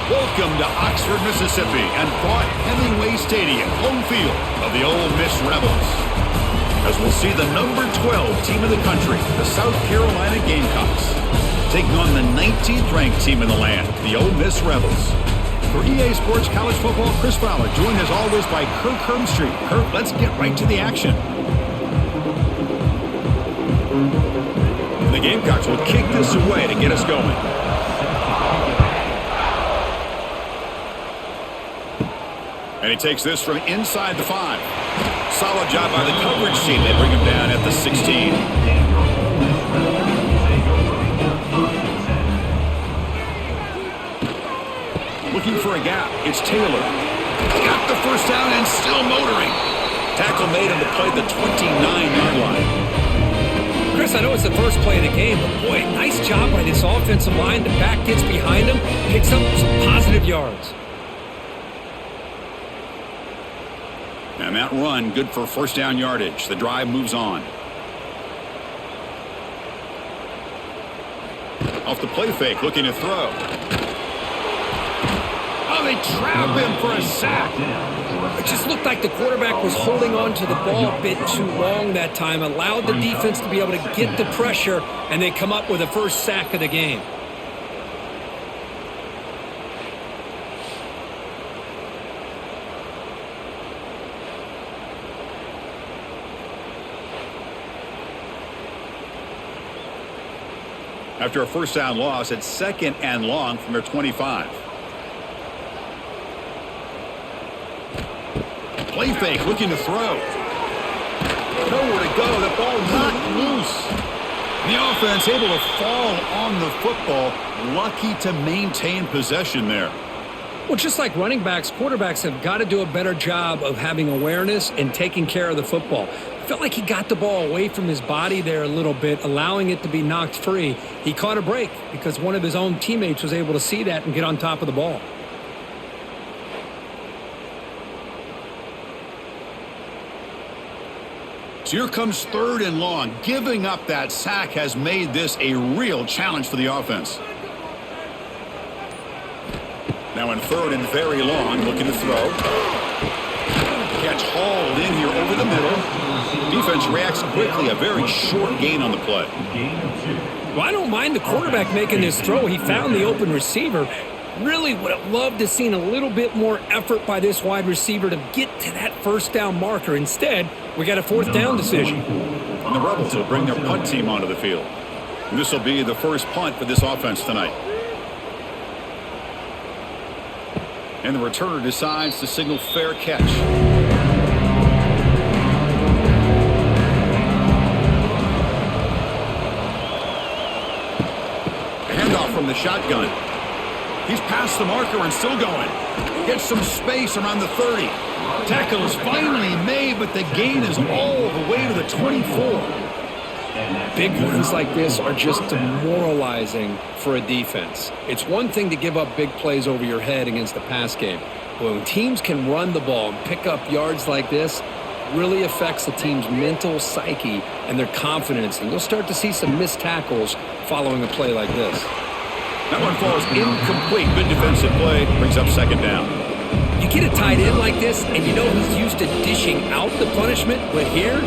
Welcome to Oxford, Mississippi, and Hemingway Stadium, home field of the Ole Miss Rebels. As we'll see the number 12 team in the country, the South Carolina Gamecocks, taking on the 19th ranked team in the land, the Ole Miss Rebels. For EA Sports College Football, Chris Fowler, joined as always by Kirk Hermstreet. Kirk, let's get right to the action. The Gamecocks will kick this away to get us going. And he takes this from inside the 5. Solid job by the coverage team. They bring him down at the 16. Looking for a gap. It's Taylor. Got the first down and still motoring. Tackle made him to play the 29-yard line. Chris, I know it's the first play of the game, but boy, nice job by this offensive line. The back gets behind him, picks up some positive yards. And that run, good for first down yardage. The drive moves on. Off the play fake, looking to throw. Oh, they trap him for a sack. It just looked like the quarterback was holding on to the ball a bit too long that time, allowed the defense to be able to get the pressure, and they come up with the first sack of the game. After a first down loss, it's second and long from their 25. Play fake, looking to throw. Nowhere to go. The ball not loose. The offense able to fall on the football. Lucky to maintain possession there. Well, just like running backs, quarterbacks have got to do a better job of having awareness and taking care of the football. Felt like he got the ball away from his body there a little bit, allowing it to be knocked free. He caught a break because one of his own teammates was able to see that and get on top of the ball. So here comes third and long. Giving up that sack has made this a real challenge for the offense. Now in third and very long, looking to throw. Catch hauled in here over the middle. Defense reacts quickly. A very short gain on the play. Well, I don't mind the quarterback making this throw. He found the open receiver. Really would have loved to have seen a little bit more effort by this wide receiver to get to that first down marker. Instead, we got a fourth down decision. And the Rebels will bring their punt team onto the field. And this will be the first punt for this offense tonight. And the returner decides to signal fair catch. Handoff from the shotgun. He's past the marker and still going. Gets some space around the 30. Tackle is finally made, but the gain is all the way to the 24. Big runs like this are just demoralizing for a defense. It's one thing to give up big plays over your head against the pass game. But when teams can run the ball and pick up yards like this, really affects the team's mental psyche and their confidence. And you'll start to see some missed tackles following a play like this. That one falls incomplete. Good defensive play. Brings up second down. You get a tight end like this, and you know he's used to dishing out the punishment. But here,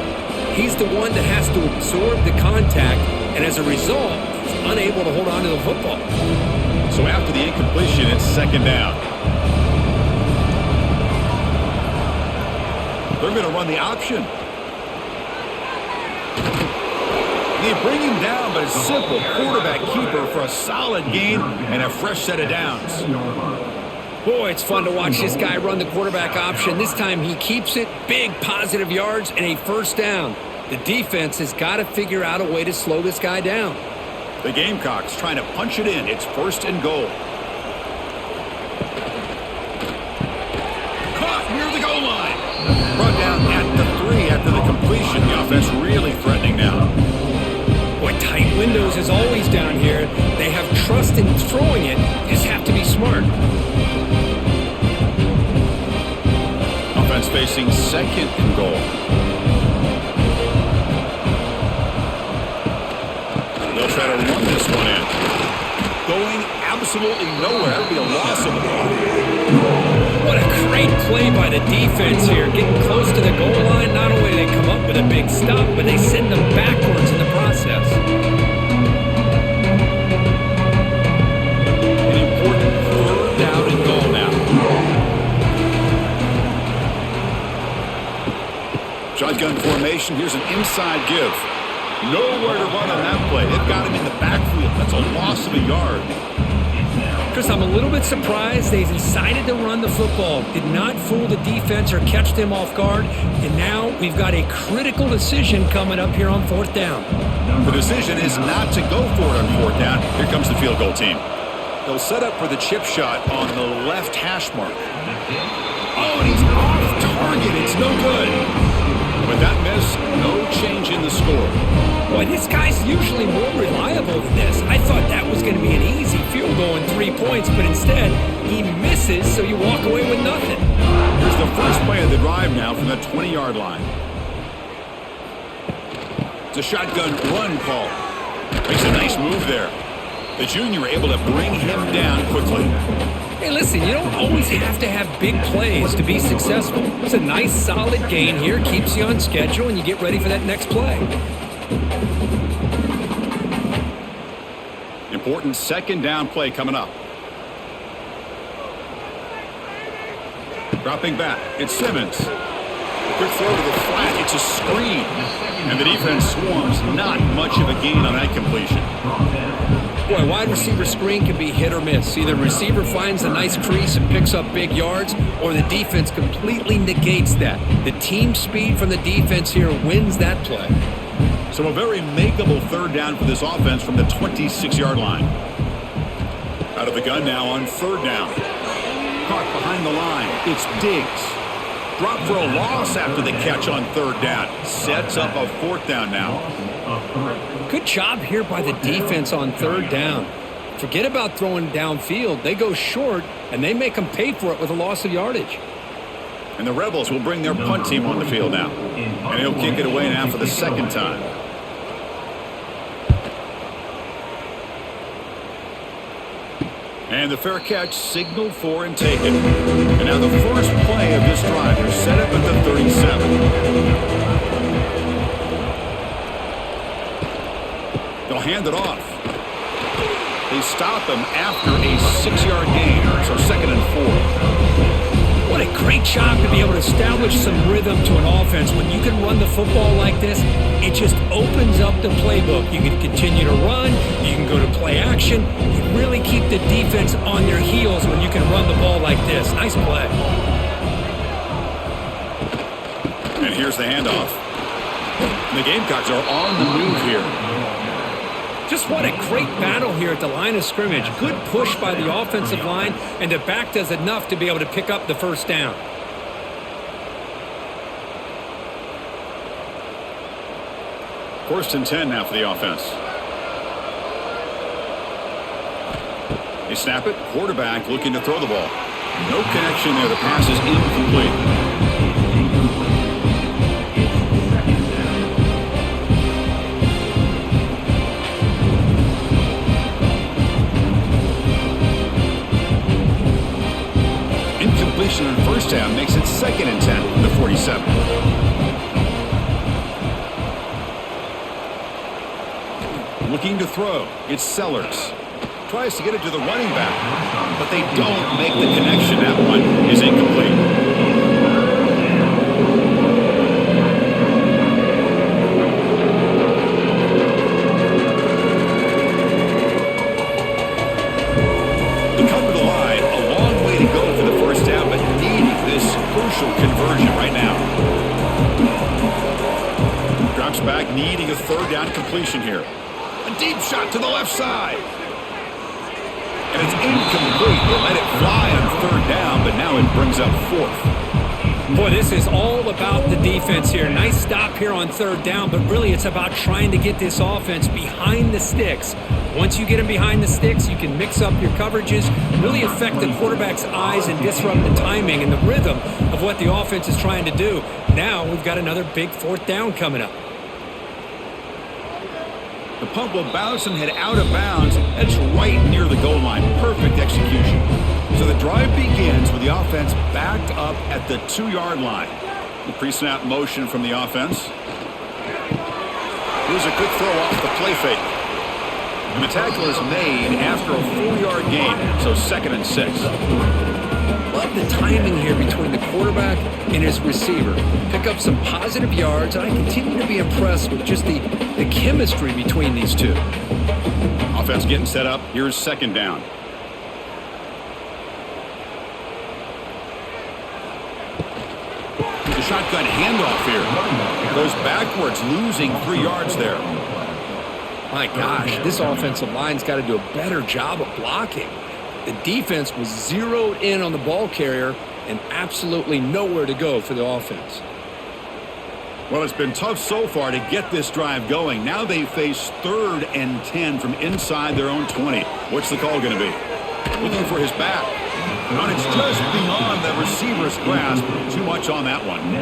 he's the one that has to absorb the contact. And as a result, he's unable to hold on to the football. So after the incompletion, it's second down. They're going to run the option. They bring him down, but a simple quarterback keeper for a solid gain and a fresh set of downs. Boy, it's fun to watch this guy run the quarterback option. This time he keeps it, big positive yards, and a first down. The defense has got to figure out a way to slow this guy down. The Gamecocks trying to punch it in. It's first and goal. Caught near the goal line. Brought down at the 3 after the completion. The offense really threatening now. Boy, tight windows as always down here. They have trust in throwing it. Just have to be smart. Offense facing second and goal. They'll try to run this one in. Going absolutely nowhere. That'll be a loss loss of the ball. What a great play by the defense here. Getting close to the goal line, not only do they come up with a big stop, but they send them backwards in the process. An important third down and goal now. Shotgun formation. Here's an inside give. Nowhere to run on that play. They've got him in the backfield. That's a loss of a yard. Chris, I'm a little bit surprised they decided to run the football. Did not fool the defense or catch them off guard. And now we've got a critical decision coming up here on fourth down. The decision is not to go for it on fourth down. Here comes the field goal team. They'll set up for the chip shot on the left hash mark. Oh, and he's off target. It's no good. With that miss, no change in the score. Boy, this guy's usually more reliable than this. I thought that was going to be an easy field goal in 3 points, but instead, he misses, so you walk away with nothing. Here's the first play of the drive now from the 20-yard line. It's a shotgun run call. Makes a nice move there. The junior able to bring him down quickly. Hey, listen, you don't always have to have big plays to be successful. It's a nice, solid gain here, keeps you on schedule, and you get ready for that next play. Important second down play coming up. Dropping back, it's Simmons. Quick throw to the flat, it's a screen. And the defense swarms, not much of a gain on that completion. Boy, wide receiver screen can be hit or miss. Either the receiver finds a nice crease and picks up big yards, or the defense completely negates that. The team speed from the defense here wins that play. So a very makeable third down for this offense from the 26-yard line. Out of the gun now on third down. Caught behind the line. It's Diggs. Dropped for a loss after the catch on third down. Sets up a fourth down now. Good job here by the defense on third down. Forget about throwing downfield. They go short, and they make them pay for it with a loss of yardage. And the Rebels will bring their punt team on the field now. And he'll kick it away now for the second time. And the fair catch signaled for and taken. And now the first play of this drive. They're set up at the 37. They'll hand it off. They stop him after a 6-yard gain. So second and 4. What a great job to be able to establish some rhythm to an offense. When you can run the football like this, it just opens up the playbook. You can continue to run. You can go to play action. You really keep the defense on their heels when you can run the ball like this. Nice play. And here's the handoff. The Gamecocks are on the move here. Just what a great battle here at the line of scrimmage. Good push by the offensive line, and the back does enough to be able to pick up the first down. First and 10 now for the offense. They snap it. Quarterback looking to throw the ball. No connection there. The pass is incomplete. Incompletion on first down makes it second and 10 from the 47. Looking to throw. It's Sellers. Tries to get it to the running back, but they don't make the connection. That one is incomplete. They come to the line. A long way to go for the first down, but needing this crucial conversion right now. Drops back, needing a third down completion here. A deep shot to the left side. And it's incomplete. They let it fly on third down, but now it brings up fourth. Boy, this is all about the defense here. Nice stop here on third down, but really it's about trying to get this offense behind the sticks. Once you get them behind the sticks, you can mix up your coverages, really affect the quarterback's eyes and disrupt the timing and the rhythm of what the offense is trying to do. Now we've got another big fourth down coming up. The punt will bounce and head out of bounds. That's right near the goal line. Perfect execution. So the drive begins with the offense backed up at the 2-yard line. The pre-snap motion from the offense. Here's a quick throw off the play fake. And the tackle is made after a 4-yard gain, so 2nd and 6. Love the timing here between the quarterback and his receiver. Pick up some positive yards, and I continue to be impressed with just the chemistry between these two. Offense getting set up. Here's 2nd down. The shotgun handoff here. Goes backwards, losing 3 yards there. My gosh, this offensive line's got to do a better job of blocking. The defense was zeroed in on the ball carrier and absolutely nowhere to go for the offense. Well, it's been tough so far to get this drive going. Now they face 3rd and 10 from inside their own 20. What's the call going to be? Looking for his back. And it's just beyond the receiver's grasp. Too much on that one.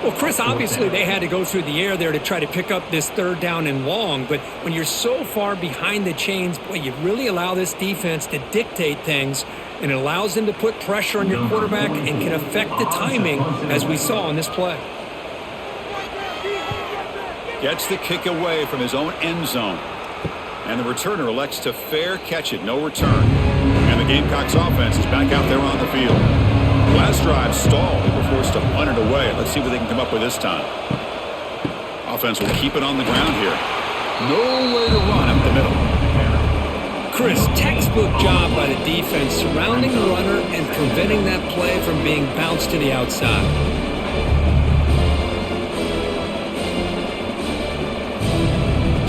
Well, Chris, obviously they had to go through the air there to try to pick up this 3rd down and long. But when you're so far behind the chains, boy, you really allow this defense to dictate things. And it allows them to put pressure on your quarterback and can affect the timing, as we saw on this play. Gets the kick away from his own end zone. And the returner elects to fair catch it. No return. And the Gamecocks offense is back out there on the field. Last drive stalled. They were forced to punt it away. Let's see what they can come up with this time. Offense will keep it on the ground here. No way to run up the middle. Chris, textbook job by the defense surrounding the runner and preventing that play from being bounced to the outside.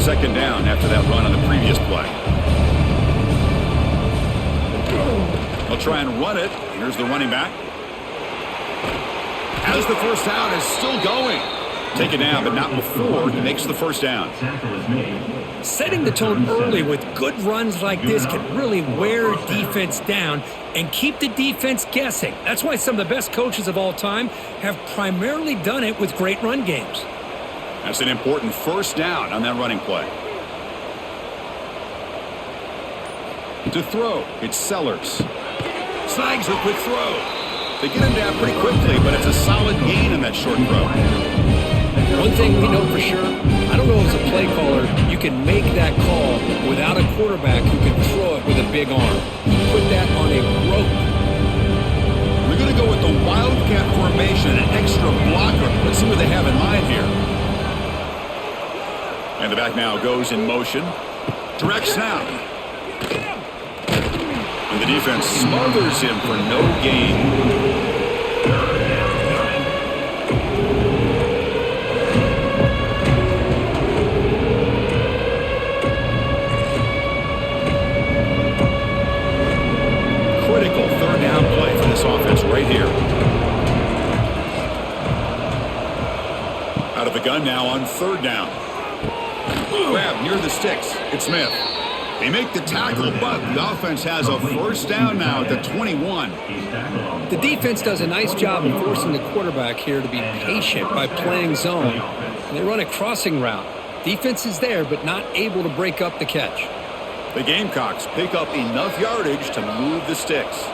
Second down after that run on the previous play. They'll try and run it. Here's the running back. As the first down is still going. Take it down, but not before he makes the first down. Setting the tone early with good runs like this can really wear defense down and keep the defense guessing. That's why some of the best coaches of all time have primarily done it with great run games. That's an important first down on that running play. To throw, it's Sellers. Snags a quick throw. They get him down pretty quickly, but it's a solid gain in that short throw. One thing we know for sure, I don't know as a play caller, you can make that call without a quarterback who can throw it with a big arm. Put that on a rope. We're going to go with the Wildcat formation, an extra blocker. Let's see what they have in mind here. And the back now goes in motion. Direct snap. And the defense smothers him for no gain. Critical 3rd down play for this offense right here. Out of the gun now on 3rd down. Grab near the sticks. It's Smith. They make the tackle, but the offense has a first down now at the 21. The defense does a nice job of forcing the quarterback here to be patient by playing zone. And they run a crossing route. Defense is there, but not able to break up the catch. The Gamecocks pick up enough yardage to move the sticks.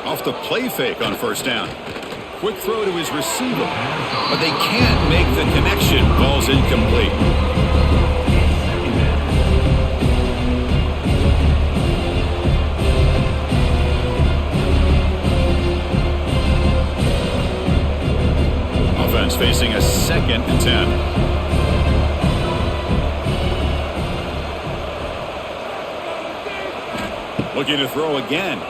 Off the play fake on first down. Quick throw to his receiver, but they can't make the connection. Ball's incomplete. Offense facing a 2nd and 10. Looking to throw again.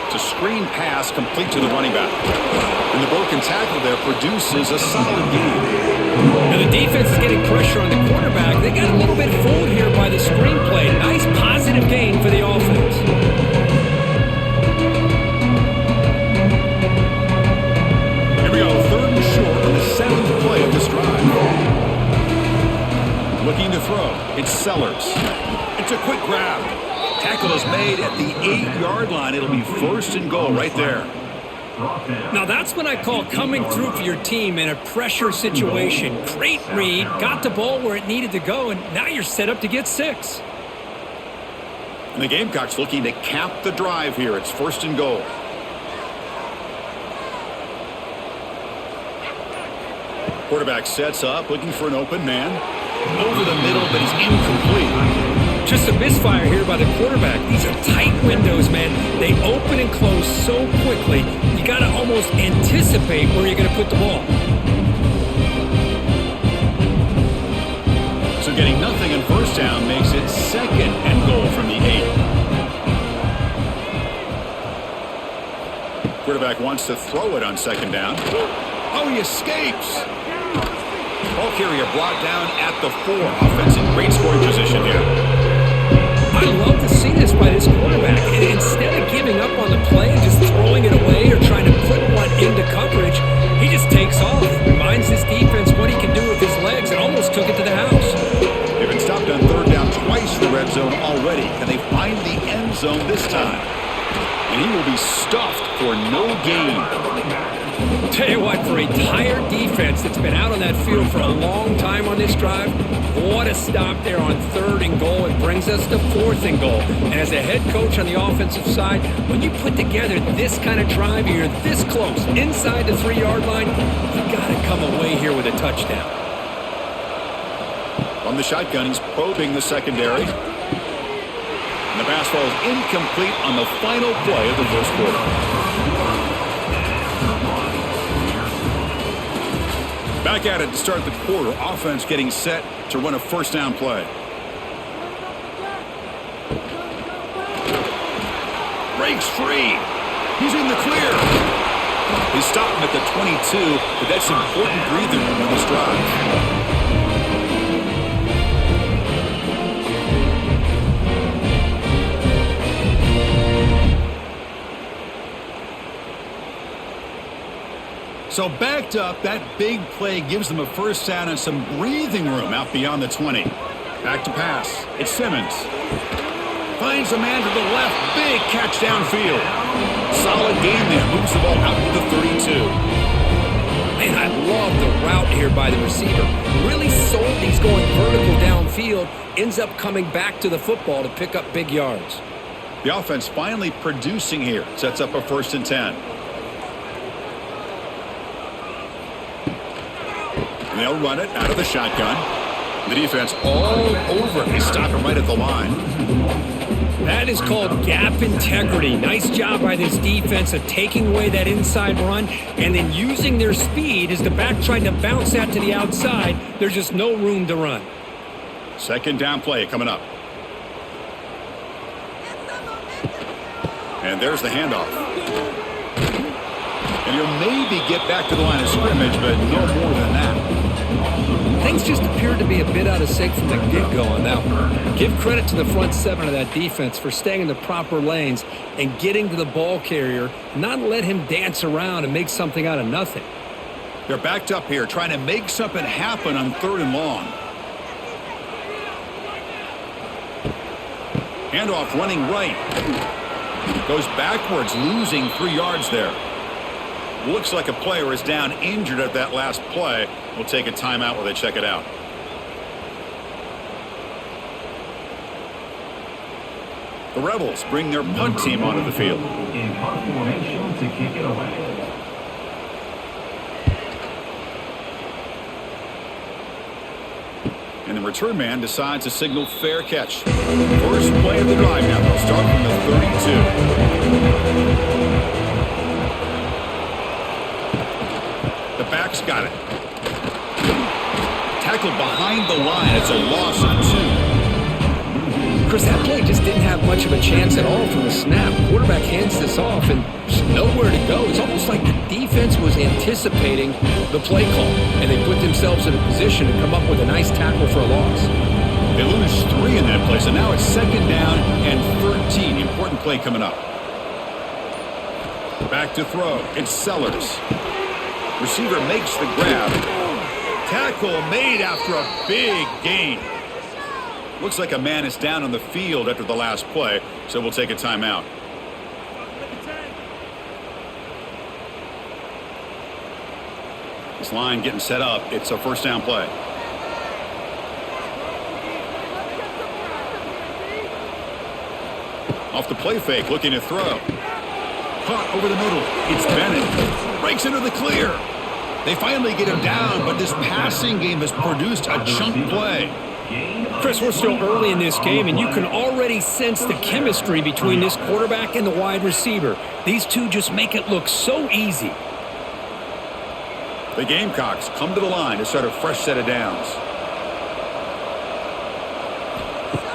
A screen pass complete to the running back. And the broken tackle there produces a solid gain. Now the defense is getting pressure on the quarterback. They got a little bit fooled here by the screen play. Nice positive gain for the offense. Here we go, 3rd and short on the 7th play of this drive. Looking to throw. It's Sellers. It's a quick grab. Tackle is made at the 8-yard line. It'll be 1st and goal right there. Now that's what I call coming through for your team in a pressure situation. Great read, got the ball where it needed to go, and now you're set up to get 6. And the Gamecocks looking to cap the drive here. It's 1st and goal. Quarterback sets up, looking for an open man. Over the middle, but he's incomplete. Just a misfire here by the quarterback. These are tight windows, man. They open and close so quickly, you got to almost anticipate where you're going to put the ball. So getting nothing in 1st down makes it 2nd and goal from the 8. Quarterback wants to throw it on 2nd down. Oh, he escapes. Ball carrier brought down at the 4. Offense in great scoring position here. I love to see this by this quarterback. Instead of giving up on the play and just throwing it away or trying to put one into coverage, he just takes off. Reminds this defense what he can do with his legs and almost took it to the house. They've been stopped on 3rd down twice in the red zone already. Can they find the end zone this time? And he will be stuffed for no gain. Tell you what, for a tired defense that's been out on that field for a long time on this drive, what a stop there on 3rd and goal. It brings us to 4th and goal. And as a head coach on the offensive side, when you put together this kind of drive, you're this close, inside the 3-yard line, you got to come away here with a touchdown. From the shotgun, he's probing the secondary. And the pass falls incomplete on the final play of the 1st quarter. Back at it to start the quarter. Offense getting set to run a 1st down play. Breaks free. He's in the clear. They stop him at the 22, but that's important breathing room on this drive. So backed up, that big play gives them a 1st down and some breathing room out beyond the 20. Back to pass. It's Simmons. Finds a man to the left. Big catch downfield. Solid gain there. Moves the ball out to the 32. Man, I love the route here by the receiver. Really sold he's going vertical downfield. Ends up coming back to the football to pick up big yards. The offense finally producing here. Sets up a 1st and 10. And they'll run it out of the shotgun. The defense all over it. They stop him right at the line. That is called gap integrity. Nice job by this defense of taking away that inside run and then using their speed as the back tried to bounce that to the outside. There's just no room to run. 2nd down play coming up. And there's the handoff. And he'll maybe get back to the line of scrimmage, but no more than that. Things just appeared to be a bit out of sync from the get-go on that one. Give credit to the front 7 of that defense for staying in the proper lanes and getting to the ball carrier, not let him dance around and make something out of nothing. They're backed up here, trying to make something happen on 3rd and long. Handoff running right. Goes backwards, losing 3 yards there. Looks like a player is down injured at that last play. We'll take a timeout while they check it out. The Rebels bring their punt team onto the field. In punt formation to kick it away. And the return man decides to signal fair catch. First play of the drive now. They'll start from the 32. The back's got it. Tackled behind the line. It's a loss of 2. Chris, that play just didn't have much of a chance at all from the snap. Quarterback hands this off and there's nowhere to go. It's almost like the defense was anticipating the play call, and they put themselves in a position to come up with a nice tackle for a loss. They lose 3 in that play, so now it's 2nd down and 13. Important play coming up. Back to throw. It's Sellers. Receiver makes the grab. Tackle made after a big gain. Looks like a man is down on the field after the last play, so we'll take a timeout. This line getting set up. It's a 1st down play. Off the play fake, looking to throw. Caught over the middle. It's Bennett. Breaks into the clear. They finally get him down, but this passing game has produced a chunk play. Chris, we're still early in this game, and you can already sense the chemistry between this quarterback and the wide receiver. These two just make it look so easy. The Gamecocks come to the line to start a fresh set of downs.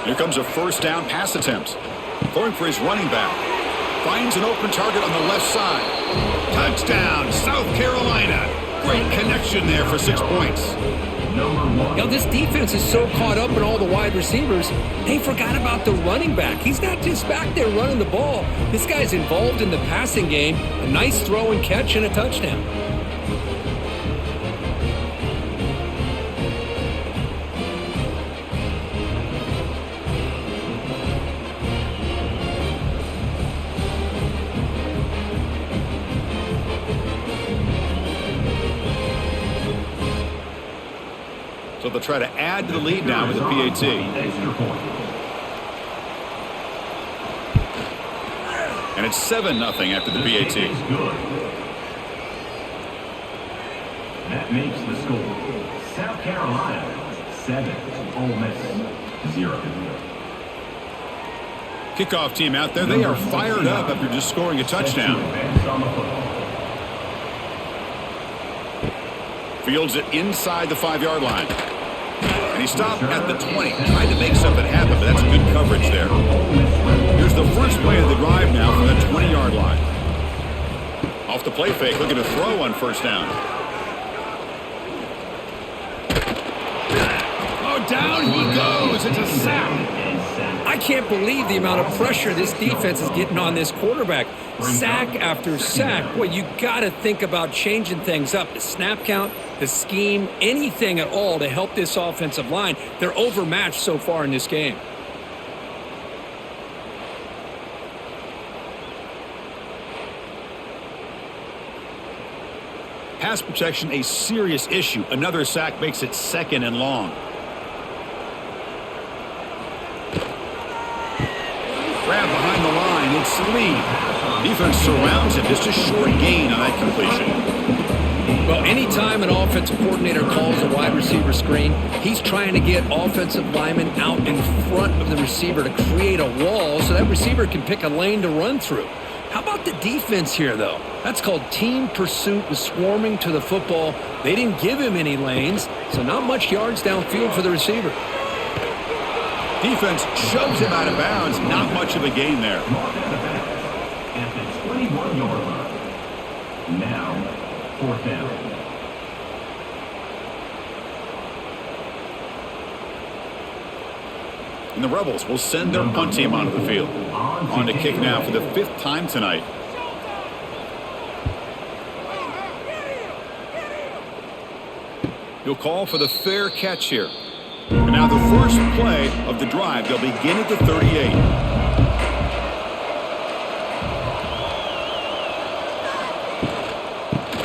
Here comes a first down pass attempt. Throwing for his running back. Finds an open target on the left side. Touchdown, South Carolina. Great connection there for 6 points. You know, this defense is so caught up in all the wide receivers, they forgot about the running back. He's not just back there running the ball. This guy's involved in the passing game. A nice throw and catch and a touchdown. So they'll try to add to the lead now with a PAT. And it's 7-0 after the PAT. That makes the score. South Carolina 7, Ole Miss 0. Kickoff team out there. They are fired up after just scoring a touchdown. Fields it inside the 5-yard line. And he stopped at the 20. Tried to make something happen, but that's good coverage there. Here's the first play of the drive now from the 20-yard line. Off the play fake, looking to throw on first down. Oh, down he goes. It's a sack. I can't believe the amount of pressure this defense is getting on this quarterback. Sack after sack. Boy, you got to think about changing things up. The snap count, the scheme, anything at all to help this offensive line. They're overmatched so far in this game. Pass protection, a serious issue. Another sack makes it 2nd and long. Grab behind the line, it's Lee. Defense surrounds him, just a short gain on that completion. Well, anytime an offensive coordinator calls a wide receiver screen, he's trying to get offensive linemen out in front of the receiver to create a wall so that receiver can pick a lane to run through. How about the defense here, though? That's called team pursuit and swarming to the football. They didn't give him any lanes, so not much yards downfield for the receiver. Defense shoves him out of bounds. Not much of a gain there. At the 21-yard line. Now, 4th down. And the Rebels will send their punt team onto the field. On to kick now for the 5th time tonight. He'll call for the fair catch here. And now the first play of the drive. They'll begin at the 38.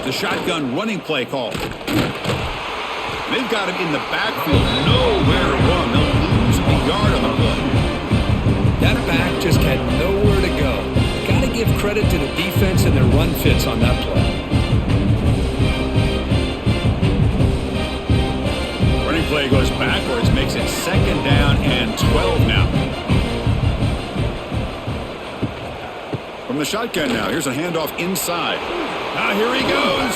The shotgun running play call. They've got him in the backfield. Nowhere to run. They'll lose a yard on the play. That back just had nowhere to go. Got to give credit to the defense and their run fits on that play. Running play goes backwards, makes it 2nd down and 12 now. From the shotgun now, here's a handoff inside. Now here he goes.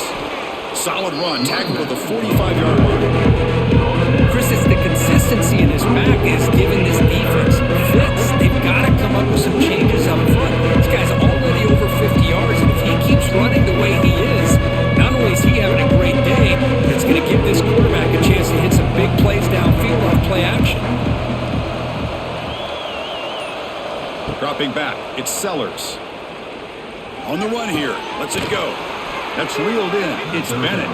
Solid run, tackled at the 45-yard line. Chris, it's the consistency in his back is giving this defense fits. They've got to come up with some changes up front. This guy's already over 50 yards, and if he keeps running the way he is, not only is he having a great day, but it's going to give this quarterback a chance to hit some big plays downfield on play action. Dropping back, it's Sellers. On the run here, lets it go. That's reeled in. It's Bennett.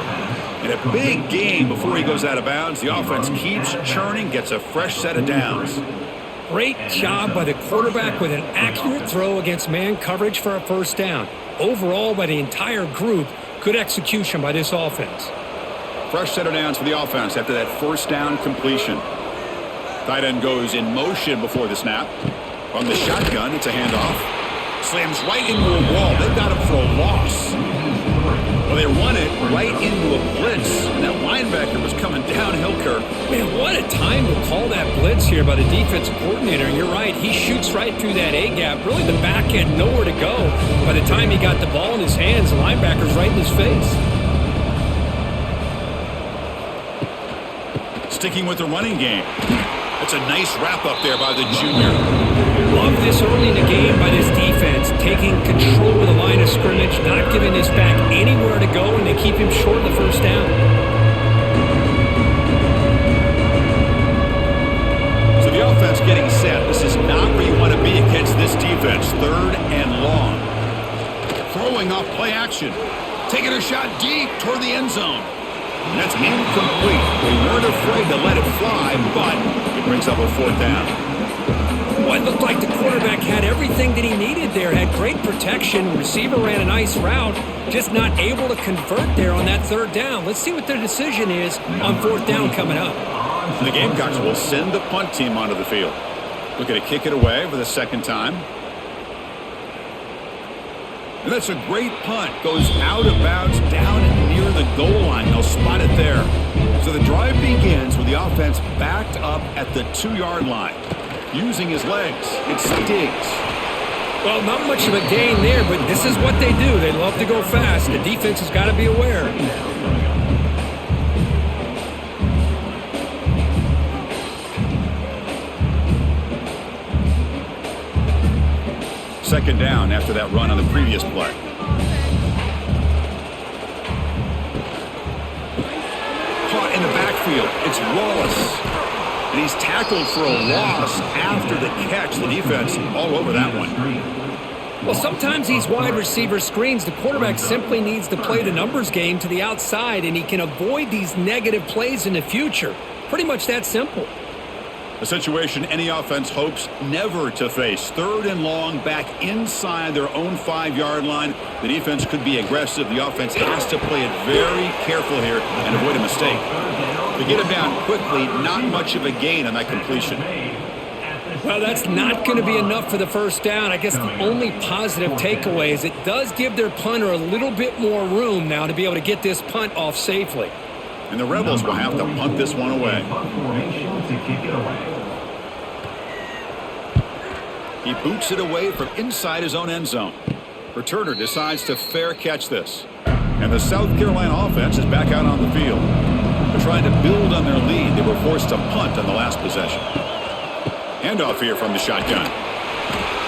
And a big gain before he goes out of bounds. The offense keeps churning, gets a fresh set of downs. Great job by the quarterback with an accurate throw against man coverage for a first down. Overall, by the entire group, good execution by this offense. Fresh set of downs for the offense after that first down completion. Tight end goes in motion before the snap. From the shotgun, it's a handoff. Slams right into a wall. They've got him for a loss. Well, they run it right into a blitz. And that linebacker was coming downhill, Kirk. Man, what a time to call that blitz here by the defensive coordinator. And you're right, he shoots right through that A-gap. Really, the back had nowhere to go. By the time he got the ball in his hands, the linebacker's right in his face. Sticking with the running game. That's a nice wrap up there by the junior. Love this early in the game by this defense, taking control of the line of scrimmage, not giving this back anywhere to go, and they keep him short of the first down. So the offense getting set. This is not where you want to be against this defense. 3rd and long. Throwing off play action. Taking a shot deep toward the end zone. And that's incomplete. They weren't afraid to let it fly, but it brings up a 4th down. Well, it looked like the quarterback had everything that he needed there. Had great protection. The receiver ran a nice route. Just not able to convert there on that 3rd down. Let's see what their decision is on 4th down coming up. The Gamecocks will send the punt team onto the field. Looking to kick it away for the 2nd time. And that's a great punt. Goes out of bounds down near the goal line. They'll spot it there. So the drive begins with the offense backed up at the 2-yard line. Using his legs. It stings. Well, not much of a gain there, but this is what they do. They love to go fast. The defense has got to be aware. Second down after that run on the previous play. Caught in the backfield. It's Wallace. And he's tackled for a loss after the catch. The defense all over that one. Well, sometimes these wide receiver screens, the quarterback simply needs to play the numbers game to the outside, and he can avoid these negative plays in the future. Pretty much that simple. A situation any offense hopes never to face. 3rd and long, back inside their own 5-yard line. The defense could be aggressive. The offense has to play it very careful here and avoid a mistake. They get him down quickly, not much of a gain on that completion. Well, that's not going to be enough for the 1st down. I guess the only positive takeaway is it does give their punter a little bit more room now to be able to get this punt off safely. And the Rebels will have to punt this one away. He boots it away from inside his own end zone. Returner decides to fair catch this. And the South Carolina offense is back out on the field. They're trying to build on their lead. They were forced to punt on the last possession. Handoff here from the shotgun.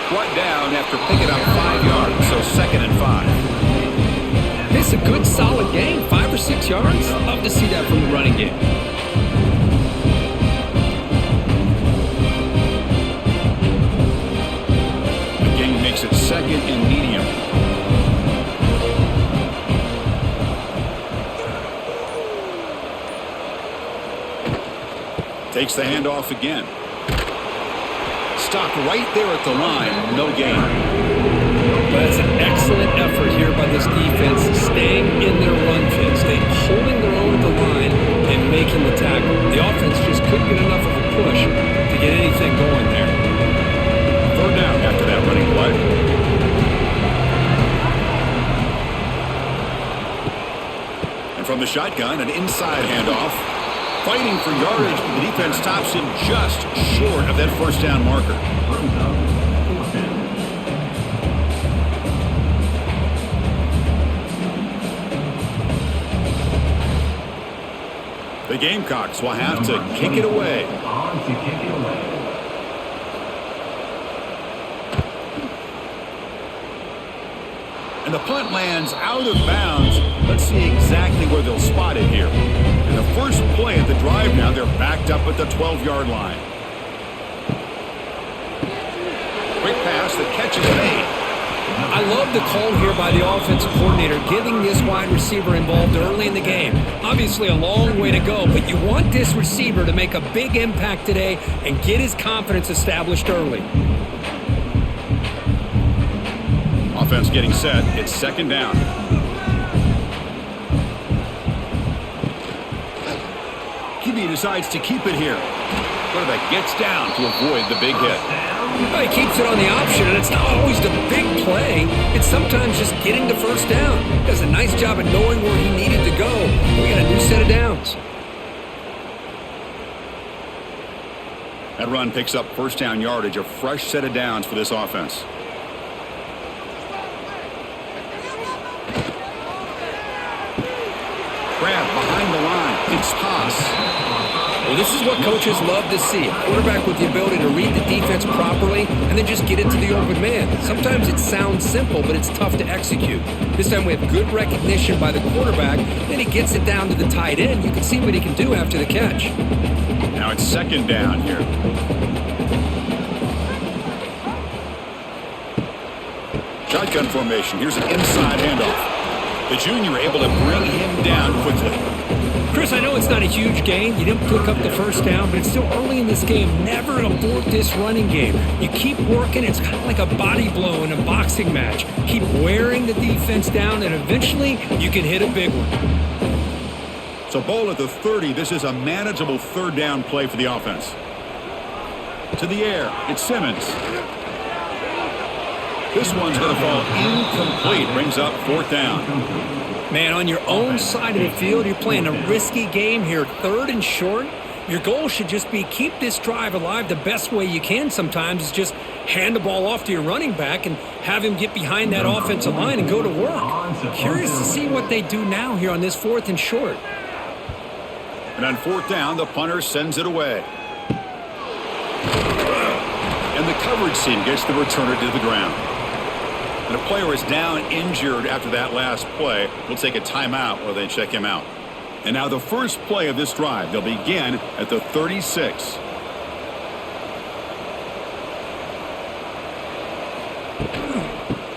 Brought down after picking up 5 yards, so 2nd and 5. This is a good, solid game. 5 or 6 yards. Love to see that from the running game. The game makes it 2nd and medium. Takes the handoff again. Stopped right there at the line. No gain. But it's an excellent effort here by this defense, staying in their run fit, staying holding their own at the line and making the tackle. The offense just couldn't get enough of a push to get anything going there. 3rd down after that running play. And from the shotgun, an inside handoff. Fighting for yardage, but the defense stops him just short of that 1st down marker. The Gamecocks will have to kick it away. And the punt lands out of bounds. Let's see exactly where they'll spot it here. And the first play at the drive now, they're backed up at the 12-yard line. Quick pass, the catch is made. I love the call here by the offensive coordinator, getting this wide receiver involved early in the game. Obviously a long way to go, but you want this receiver to make a big impact today and get his confidence established early. Offense getting set. It's 2nd down. QB decides to keep it here. Quarterback gets down to avoid the big hit. Well, he keeps it on the option, and it's not always the big play. It's sometimes just getting the first down. He does a nice job of knowing where he needed to go. We got a new set of downs. That run picks up first down yardage, a fresh set of downs for this offense. Grab behind the line. It's pass. Well, this is what coaches love to see. A quarterback with the ability to read the defense properly and then just get it to the open man. Sometimes it sounds simple, but it's tough to execute. This time we have good recognition by the quarterback. Then he gets it down to the tight end. You can see what he can do after the catch. Now it's second down here. Shotgun formation. Here's an inside handoff. The junior able to bring him down quickly. Chris, I know it's not a huge gain. You didn't pick up the first down, but it's still early in this game. Never abort this running game. You keep working. It's kind of like a body blow in a boxing match. Keep wearing the defense down, and eventually you can hit a big one. So ball at the 30. This is a manageable third down play for the offense. To the air. It's Simmons. This one's going to fall incomplete. Brings up fourth down. Man, on your own side of the field, you're playing a risky game here. Third and short. Your goal should just be keep this drive alive the best way you can sometimes is just hand the ball off to your running back and have him get behind that offensive line and go to work. Curious to see what they do now here on this fourth and short. And on fourth down, the punter sends it away. And the coverage team gets the returner to the ground. And a player is down injured after that last play. We'll take a timeout while they check him out. And now the first play of this drive. They'll begin at the 36.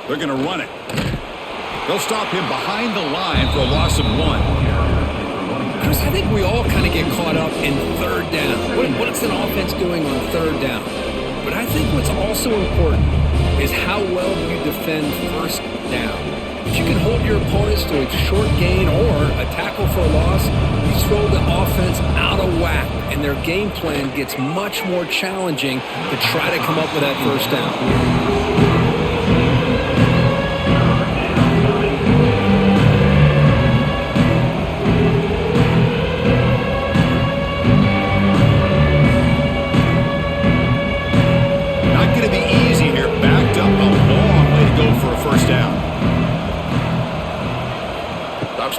They're going to run it. They'll stop him behind the line for a loss of 1. Chris, I think we all kind of get caught up in third down. What's an offense doing on third down? But I think what's also important is how well you defend first down. If you can hold your opponents to a short gain or a tackle for a loss, you throw the offense out of whack, and their game plan gets much more challenging to try to come up with that first down.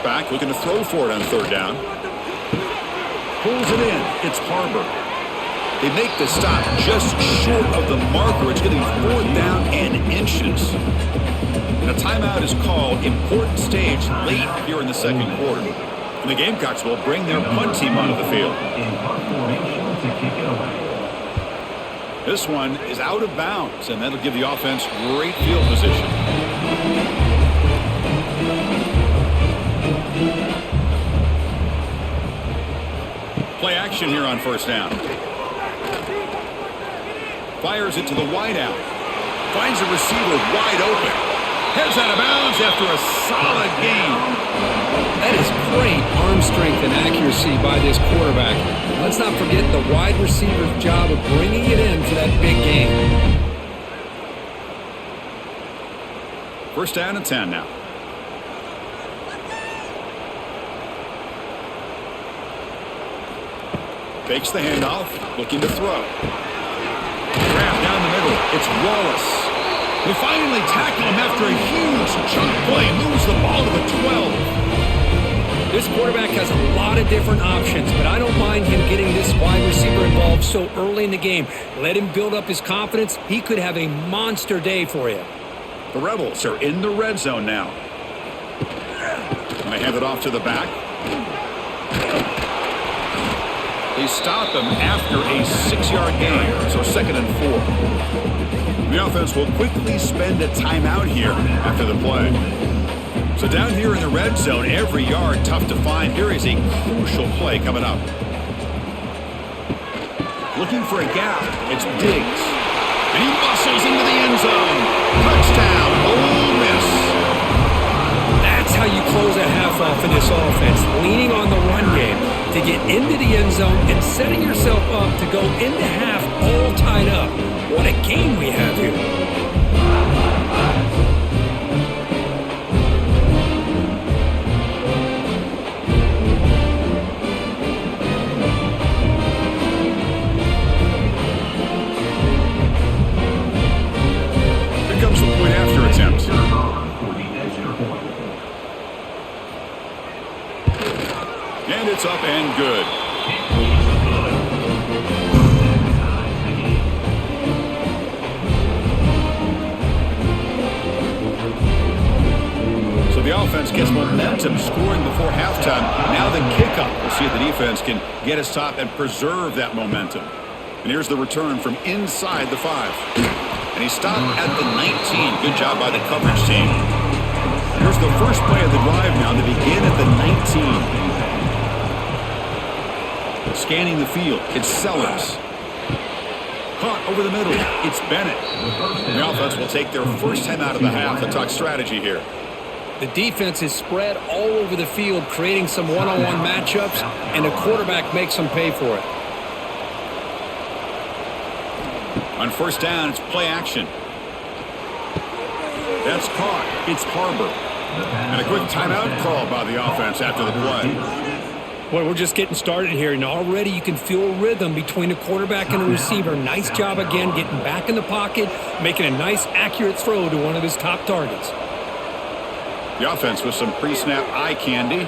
Back, looking to throw for it on third down. Pulls it in. It's Harbor. They make the stop just short of the marker. It's getting fourth down and inches. And a timeout is called. Important stage late here in the second quarter. And the Gamecocks will bring their punt team onto the field. This one is out of bounds, and that'll give the offense great field position. Play action here on first down. Fires it to the wideout. Finds a receiver wide open. Heads out of bounds after a solid gain. That is great arm strength and accuracy by this quarterback. Let's not forget the wide receiver's job of bringing it in for that big gain. First down and 10 now. Fakes the handoff, looking to throw. Grab down the middle. It's Wallace. They finally tackle him after a huge chunk play. Moves the ball to the 12. This quarterback has a lot of different options, but I don't mind him getting this wide receiver involved so early in the game. Let him build up his confidence. He could have a monster day for you. The Rebels are in the red zone now. And they hand it off to the back. They stop him after a 6-yard gain, so second and 4. The offense will quickly spend a timeout here after the play. So down here in the red zone, every yard tough to find. Here is a crucial play coming up. Looking for a gap. It's Diggs. And he muscles into the end zone. Touchdown, Ole Miss. That's how you close a half off in this offense, leaning on the run game to get into the end zone and setting yourself up to go into half all tied up. What a game we have here. Here comes the point after attempt. For the extra point. And it's up and good. So the offense gets momentum scoring before halftime. Now the kickoff. We'll see if the defense can get his top and preserve that momentum. And here's the return from inside the 5. And he stopped at the 19. Good job by the coverage team. Here's the first play of the drive now to begin at the 19. Scanning the field, it's Sellers. Caught over the middle, it's Bennett. The offense will take their first time out of the half to talk strategy here. The defense is spread all over the field, creating some one-on-one matchups, and the quarterback makes them pay for it. On first down, it's play action. That's caught. It's Harbor. And a quick timeout call by the offense after the play. Boy, we're just getting started here, and already you can feel a rhythm between the quarterback and the receiver. Nice job again getting back in the pocket, making a nice, accurate throw to one of his top targets. The offense with some pre-snap eye candy.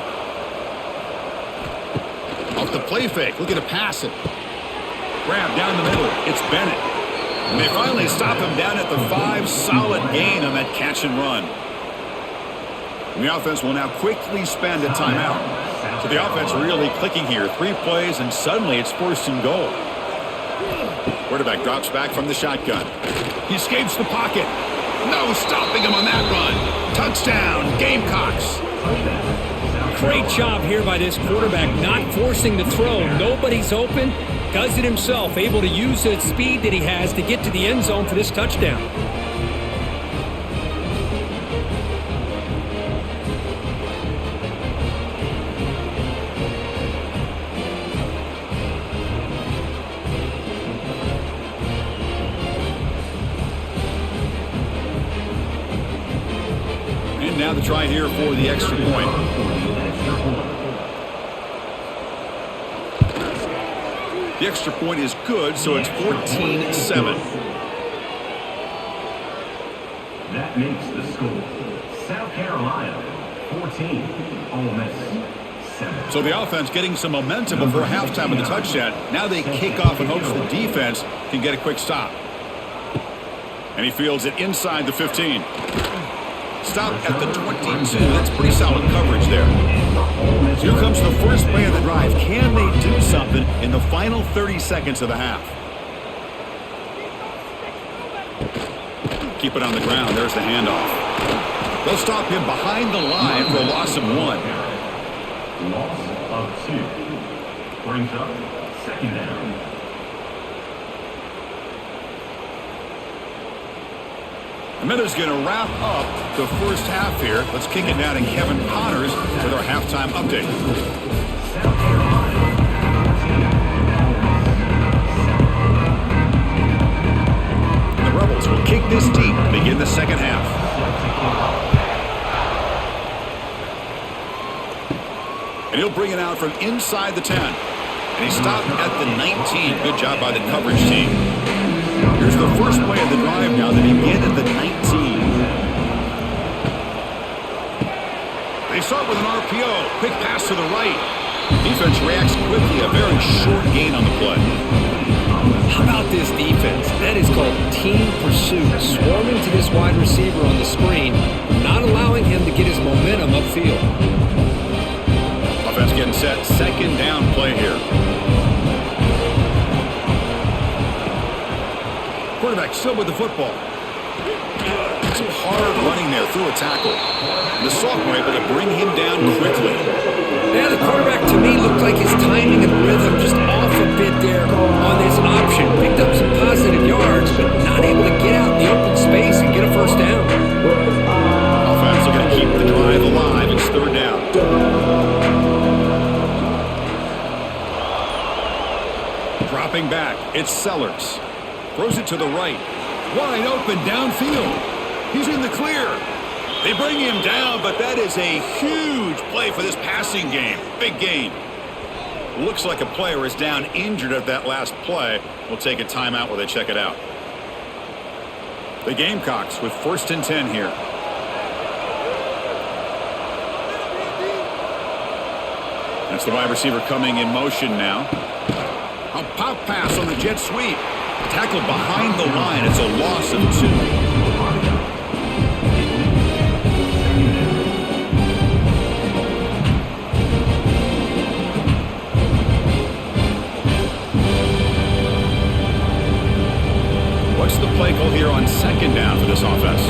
Off the play fake. Look at it pass it. Grab down the middle. It's Bennett. And they finally stop him down at the 5. Solid gain on that catch and run. And the offense will now quickly spend a timeout. So the offense really clicking here. 3 plays, and suddenly it's 1st and goal. Quarterback drops back from the shotgun. He escapes the pocket. No stopping him on that run. Touchdown, Gamecocks. Great job here by this quarterback, not forcing the throw. Nobody's open. Does it himself, able to use the speed that he has to get to the end zone for this touchdown. And now the try here for the extra point. The extra point is good, so it's 14-7. That makes the score. South Carolina, 14. Ole Miss, 7. So the offense getting some momentum before halftime with the touchdown. Now they kick off in hopes the defense can get a quick stop. And he fields it inside the 15. Stop at the 22. That's pretty solid coverage there. Here comes the first play of the drive. Can they do something in the final 30 seconds of the half? Keep it on the ground. There's the handoff. They'll stop him behind the line for a loss of 1. Loss of 2. Brings up 2nd down. And then there's going to wrap up the first half here. Let's kick it down to Kevin Connors with our halftime update. South Carolina, 14. The Rebels will kick this deep to begin the second half. And he'll bring it out from inside the 10. And he stopped at the 19. Good job by the coverage team. Here's the first play of the drive now that begin at the 19. They start with an RPO. Quick pass to the right. Defense reacts quickly. A very short gain on the play. How about this defense? That is called team pursuit. Swarming to this wide receiver on the screen, not allowing him to get his momentum upfield. Offense getting set. 2nd down play here. Quarterback still with the football. Some hard running there through a tackle. And the sophomore able to bring him down quickly. Yeah, the quarterback to me looked like his timing and rhythm just off a bit there on this option. Picked up some positive yards, but not able to get out in the open space and get a first down. Offense looking to keep the drive alive. It's 3rd down. Dropping back, it's Sellers. Throws it to the right. Wide open downfield. He's in the clear. They bring him down, but that is a huge play for this passing game. Big gain. Looks like a player is down injured at that last play. We'll take a timeout while they check it out. The Gamecocks with 1st and 10 here. That's the wide receiver coming in motion now. A pop pass on the jet sweep. Tackled behind the line. It's a loss of 2. What's the play call here on 2nd down for this offense?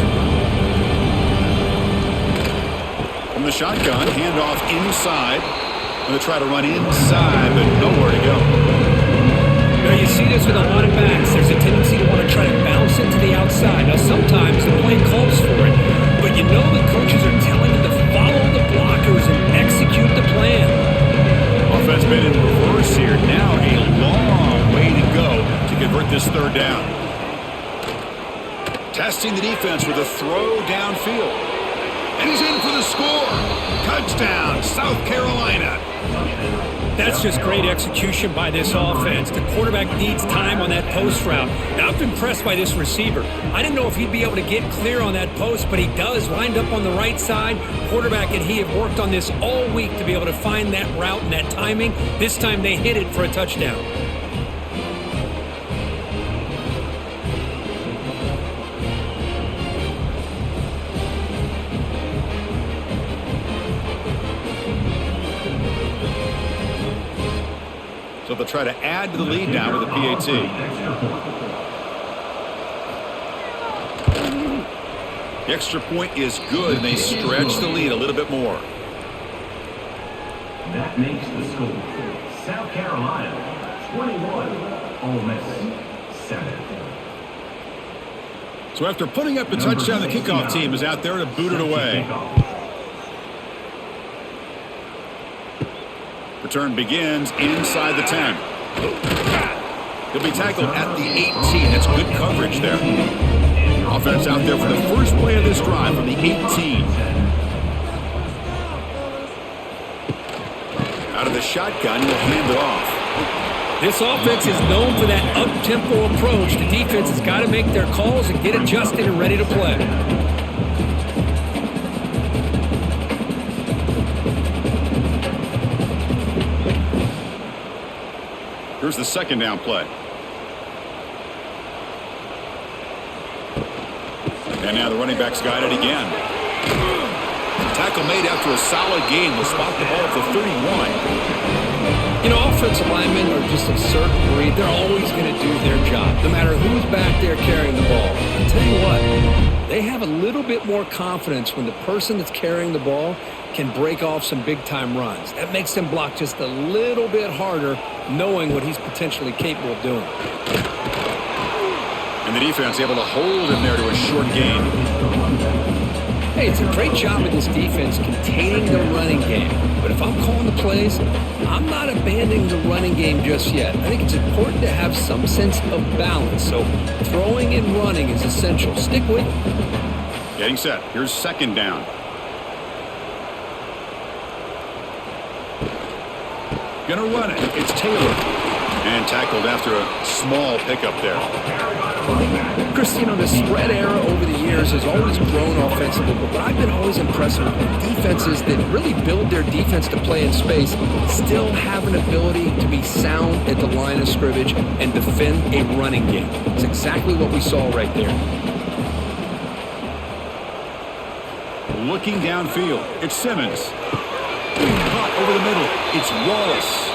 From the shotgun, handoff inside. Going to try to run inside, but nowhere to go. Now you see this with a lot of backs. There's a tendency to want to try to bounce into the outside. Now sometimes the play calls for it, but you know the coaches are telling them to follow the blockers and execute the plan. Offense been in reverse here. Now a long way to go to convert this 3rd down. Testing the defense with a throw downfield. And he's in for the score. Touchdown, South Carolina. That's just great execution by this offense. The quarterback needs time on that post route. Now, I'm impressed by this receiver. I didn't know if he'd be able to get clear on that post, but he does. Lined up on the right side. Quarterback and he have worked on this all week to be able to find that route and that timing. This time they hit it for a touchdown. So they'll try to add to the lead now with a PAT. The extra point is good, and they stretch the lead a little bit more. That makes the score. South Carolina, 21. Ole Miss, 7. So after putting up the touchdown, the kickoff team is out there to boot it away. Return begins inside the 10. He'll be tackled at the 18. That's good coverage there. Offense out there for the first play of this drive from the 18. Out of the shotgun, he'll hand it off. This offense is known for that up-tempo approach. The defense has got to make their calls and get adjusted and ready to play. Here's the 2nd down play. And now the running back's got it again. Tackle made after a solid gain. Will spot the ball at the 31. You know, offensive linemen are just a certain breed. They're always going to do their job, no matter who's back there carrying the ball. I'll tell you what, they have a little bit more confidence when the person that's carrying the ball can break off some big-time runs. That makes them block just a little bit harder, knowing what he's potentially capable of doing. And the defense able to hold him there to a short gain. Hey, it's a great job of this defense containing the running game. But if I'm calling the plays, I'm not abandoning the running game just yet. I think it's important to have some sense of balance. So throwing and running is essential. Stick with it. Getting set. Here's 2nd down. Gonna run it. It's Taylor. And tackled after a small pickup there. Chris, you know, the spread era over the years has always grown offensively, but what I've been always impressed with defenses that really build their defense to play in space still have an ability to be sound at the line of scrimmage and defend a running game. It's exactly what we saw right there. Looking downfield. It's Simmons. Caught over the middle. It's Wallace.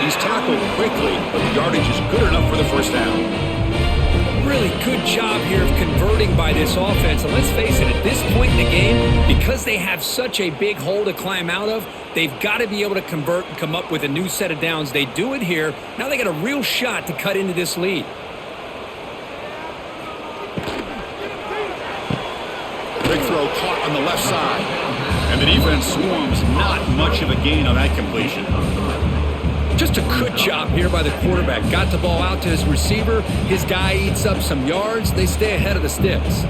He's tackled quickly, but the yardage is good enough for the 1st down. Really good job here of converting by this offense. And let's face it, at this point in the game, because they have such a big hole to climb out of, they've got to be able to convert and come up with a new set of downs. They do it here. Now they got a real shot to cut into this lead. Big throw caught on the left side. And the defense swarms. Not much of a gain on that completion. Just a good job here by the quarterback. Got the ball out to his receiver. His guy eats up some yards. They stay ahead of the sticks.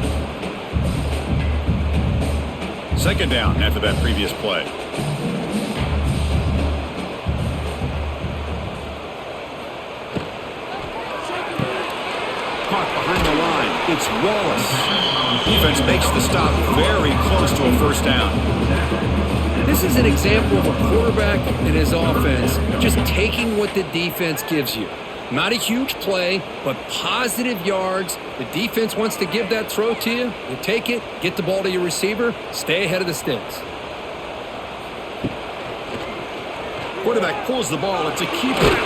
Second down after that previous play. Caught behind the line. It's Wallace. Defense makes the stop very close to a first down. This is an example of a quarterback and his offense just taking what the defense gives you. Not a huge play, but positive yards. The defense wants to give that throw to you. You take it, get the ball to your receiver, stay ahead of the sticks. Quarterback pulls the ball. It's a keeper.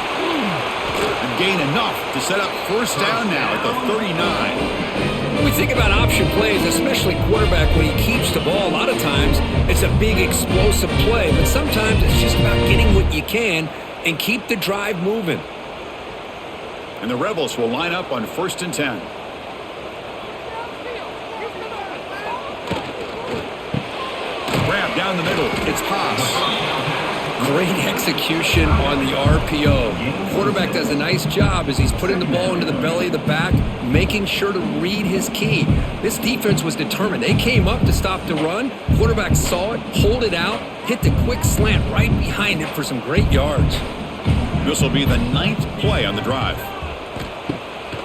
And gain enough to set up first down now at the 39. When we think about option plays, especially quarterback, when he keeps the ball, a lot of times it's a big explosive play, but sometimes it's just about getting what you can and keep the drive moving. And the Rebels will line up on 1st and 10. Grab down the middle. It's pass. Great execution on the RPO. Quarterback does a nice job as he's putting the ball into the belly of the back, making sure to read his key. This defense was determined. They came up to stop the run. Quarterback saw it, pulled it out, hit the quick slant right behind it for some great yards. This will be the 9th play on the drive.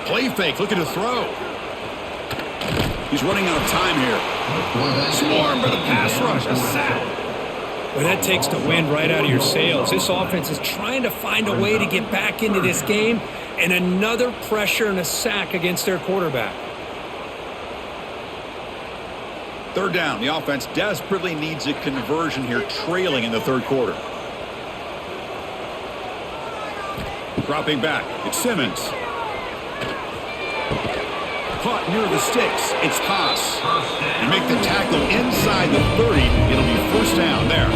Play fake, looking to throw. He's running out of time here. Swarm for the pass rush, a sack. Well, that takes the wind right out of your sails. This offense is trying to find a way to get back into this game, and another pressure and a sack against their quarterback. Third down. The offense desperately needs a conversion here, trailing in the third quarter. Dropping back. It's Simmons. Caught near the sticks. It's Haas. And make the tackle inside the 30. It'll be first down there.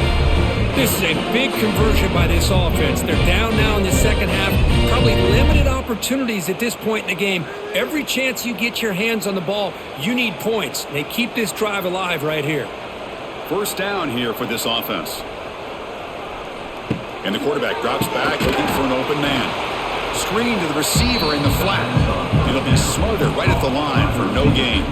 This is a big conversion by this offense. They're down now in the second half. Probably limited opportunities at this point in the game. Every chance you get your hands on the ball, you need points. They keep this drive alive right here. First down here for this offense. And the quarterback drops back looking for an open man. Screen to the receiver in the flat. It'll be smothered right at the line for no gain.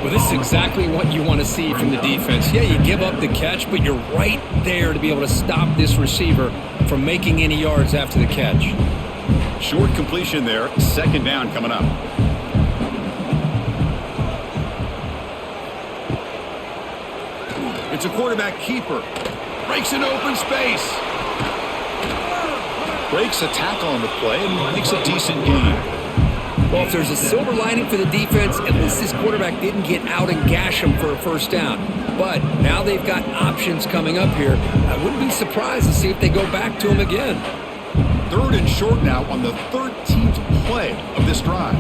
Well, this is exactly what you want to see from the defense. Yeah, you give up the catch, but you're right there to be able to stop this receiver from making any yards after the catch. Short completion there. Second down coming up. It's a quarterback keeper. Breaks an open space. Breaks a tackle on the play and makes a decent gain. Well, if there's a silver lining for the defense, at least this quarterback didn't get out and gash him for a first down. But now they've got options coming up here. I wouldn't be surprised to see if they go back to him again. Third and short now on the 13th play of this drive.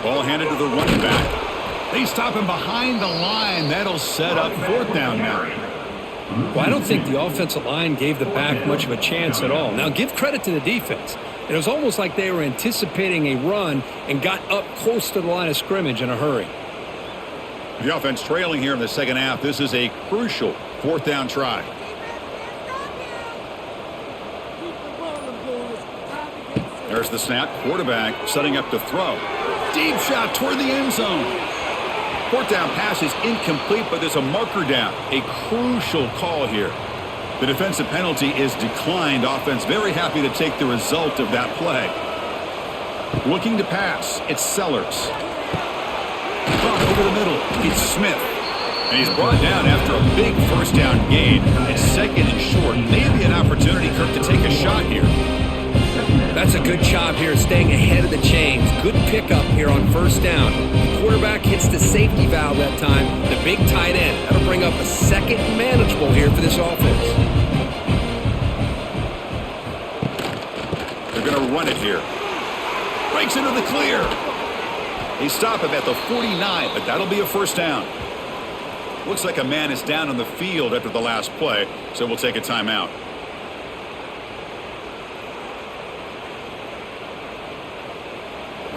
Ball handed to the running back. They stop him behind the line. That'll set up fourth down now. Well, I don't think the offensive line gave the back much of a chance at all. Now, give credit to the defense. It was almost like they were anticipating a run and got up close to the line of scrimmage in a hurry. The offense trailing here in the second half. This is a crucial fourth down try. There's the snap. Quarterback setting up to throw. Deep shot toward the end zone. Fourth down pass is incomplete, but there's a marker down. A crucial call here. The defensive penalty is declined. Offense very happy to take the result of that play. Looking to pass. It's Sellers. Pump over the middle. It's Smith. And he's brought down after a big first down gain. It's second and short. Maybe an opportunity, Kirk, to take a shot here. That's a good job here, staying ahead of the chains. Good pickup here on first down. The quarterback hits the safety valve that time. The big tight end. That'll bring up a second manageable here for this offense. They're going to run it here. Breaks into the clear. They stop him at the 49, but that'll be a first down. Looks like a man is down on the field after the last play, so we'll take a timeout.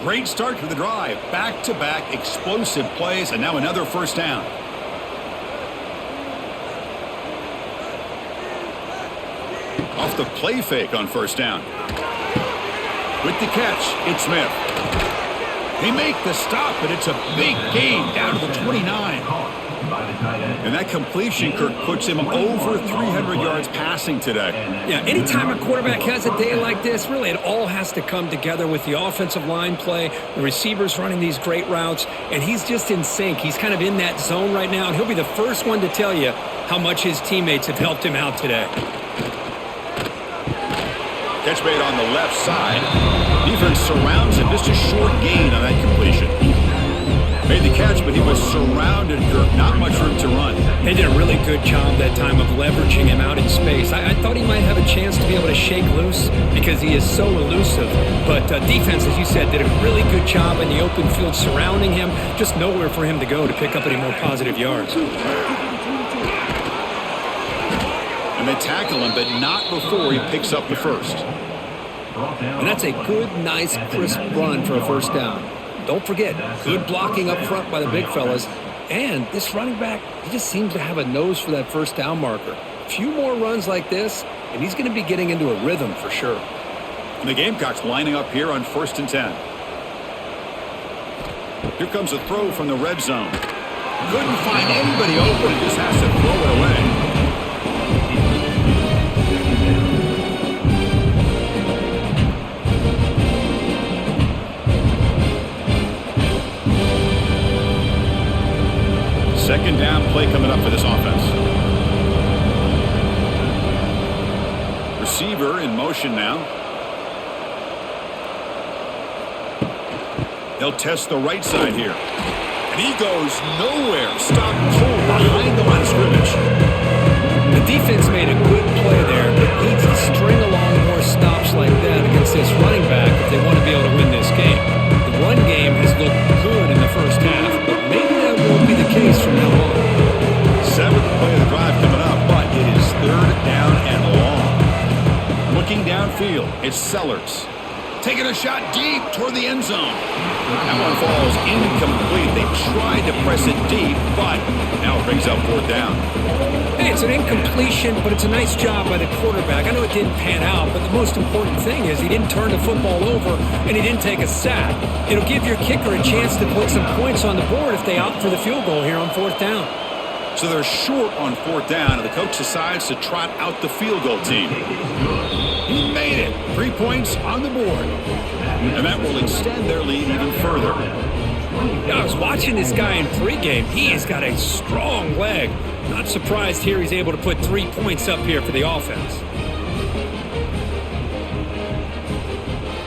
Great start to the drive. Back-to-back explosive plays, and now another first down. the play fake on first down. With the catch, it's Smith. They make the stop, but it's a big gain down to the 29. And that completion, Kirk, puts him over 300 yards passing today. Yeah, anytime a quarterback has a day like this, really it all has to come together with the offensive line play, the receivers running these great routes, and he's just in sync. He's kind of in that zone right now, and he'll be the first one to tell you how much his teammates have helped him out today. Catch made on the left side. Defense surrounds him. Just a short gain on that completion. Made the catch, but he was surrounded, Kirk. Not much room to run. They did a really good job that time of leveraging him out in space. I thought he might have a chance to be able to shake loose because he is so elusive. But defense, as you said, did a really good job in the open field surrounding him. Just nowhere for him to go to pick up any more positive yards. And they tackle him, but not before he picks up the first. And that's a good, nice, crisp run for a first down. Don't forget, good blocking up front by the big fellas. And this running back, he just seems to have a nose for that first down marker. A few more runs like this, and he's going to be getting into a rhythm for sure. And the Gamecocks lining up here on 1st and 10. Here comes a throw from the red zone. Couldn't find anybody open and just has to throw it away. Second down play coming up for this offense. Receiver in motion now. They'll test the right side here. And he goes nowhere. Stop cold behind the line of scrimmage. The defense made a good play there, but needs to string along more stops like that against this running back if they want to be able to win this game. The run game has looked good in the first half, but maybe that won't be the case from now on. 7th play of the drive coming up, but it is 3rd down and long. Looking downfield, it's Sellers. Taking a shot deep toward the end zone. That one falls incomplete. They tried to press it deep, but now it brings up 4th down. Hey, it's an incompletion, but it's a nice job by the quarterback. I know it didn't pan out, but the most important thing is he didn't turn the football over and he didn't take a sack. It'll give your kicker a chance to put some points on the board if they opt for the field goal here on 4th down. So they're short on 4th down, and the coach decides to trot out the field goal team. He made it. 3 points on the board. And that will extend their lead even further. I was watching this guy in pregame. He has got a strong leg. Not surprised here he's able to put 3 points up here for the offense.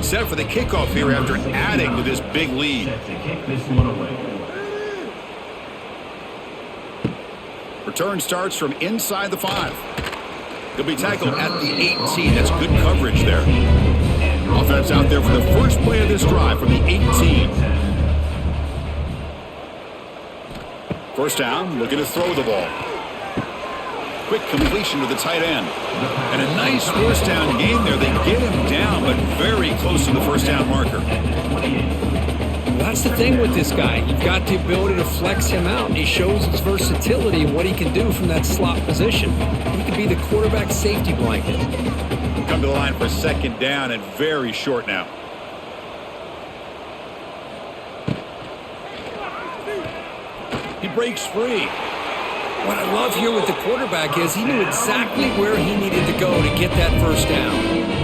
Set for the kickoff here after adding to this big lead. Return starts from inside the 5. He'll be tackled at the 18. That's good coverage there. Offense out there for the first play of this drive from the 18. First down, looking to throw the ball. Quick completion to the tight end. And a nice first down gain there. They get him down, but very close to the first down marker. That's the thing with this guy. You've got the ability to flex him out, and he shows his versatility and what he can do from that slot position. He could be the quarterback safety blanket. Come to the line for 2nd down and very short now. He breaks free. What I love here with the quarterback is he knew exactly where he needed to go to get that first down.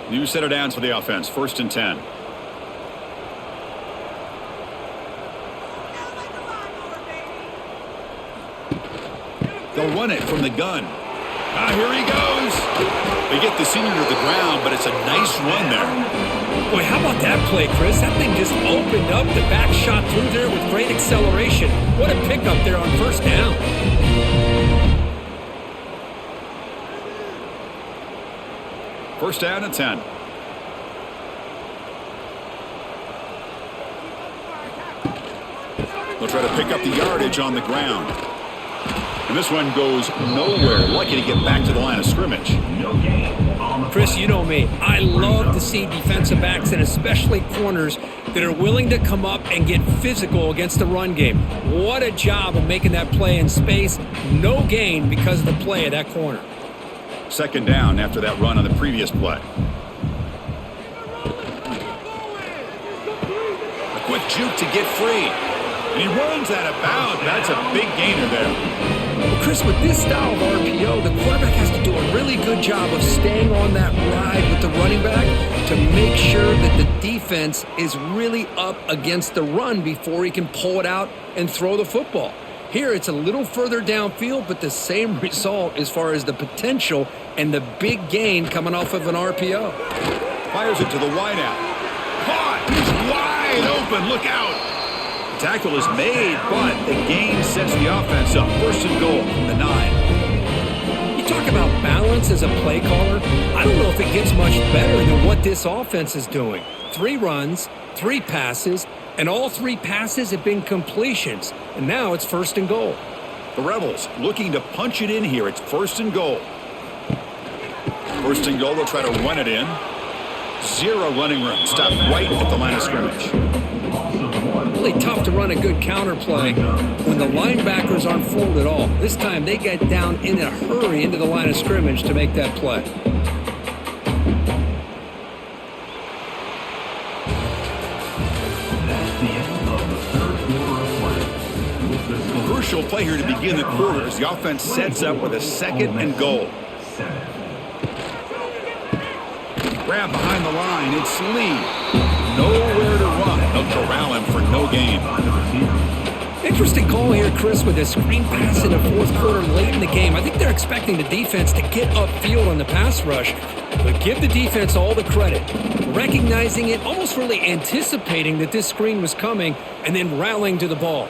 New set of downs for the offense. 1st and 10. They'll run it from the gun. Here he goes. They get the senior to the ground, but it's a nice run there. Boy, how about that play, Chris? That thing just opened up. The back shot through there with great acceleration. What a pickup there on first down. First down and 10. They'll try to pick up the yardage on the ground. And this one goes nowhere. Lucky to get back to the line of scrimmage. Chris, you know me. I love to see defensive backs and especially corners that are willing to come up and get physical against the run game. What a job of making that play in space. No gain because of the play of that corner. Second down after that run on the previous play. A quick juke to get free. And he runs out of bounds. That's a big gainer there. Well, Chris, with this style of RPO, the quarterback has to do a really good job of staying on that ride with the running back to make sure that the defense is really up against the run before he can pull it out and throw the football. Here, it's a little further downfield, but the same result as far as the potential and the big gain coming off of an RPO. Fires it to the wideout. Caught! He's wide open. Look out! The tackle is made, but the gain sets the offense up. First and goal from the 9. You talk about balance as a play caller. I don't know if it gets much better than what this offense is doing. 3 runs, 3 passes, and all 3 passes have been completions. And now it's first and goal. The Rebels looking to punch it in here. It's first and goal. First and goal, they'll try to run it in. 0 running room. Stop right at the line of scrimmage. Really tough to run a good counter play when the linebackers aren't fooled at all. This time they get down in a hurry into the line of scrimmage to make that play. Crucial play here to begin the quarter as the offense sets up with a second and goal. Grab behind the line. It's Lee. Nowhere to run. They'll corral him for no gain. Interesting call here, Chris, with a screen pass in the fourth quarter late in the game. I think they're expecting the defense to get upfield on the pass rush, but give the defense all the credit. Recognizing it, almost really anticipating that this screen was coming, and then rallying to the ball.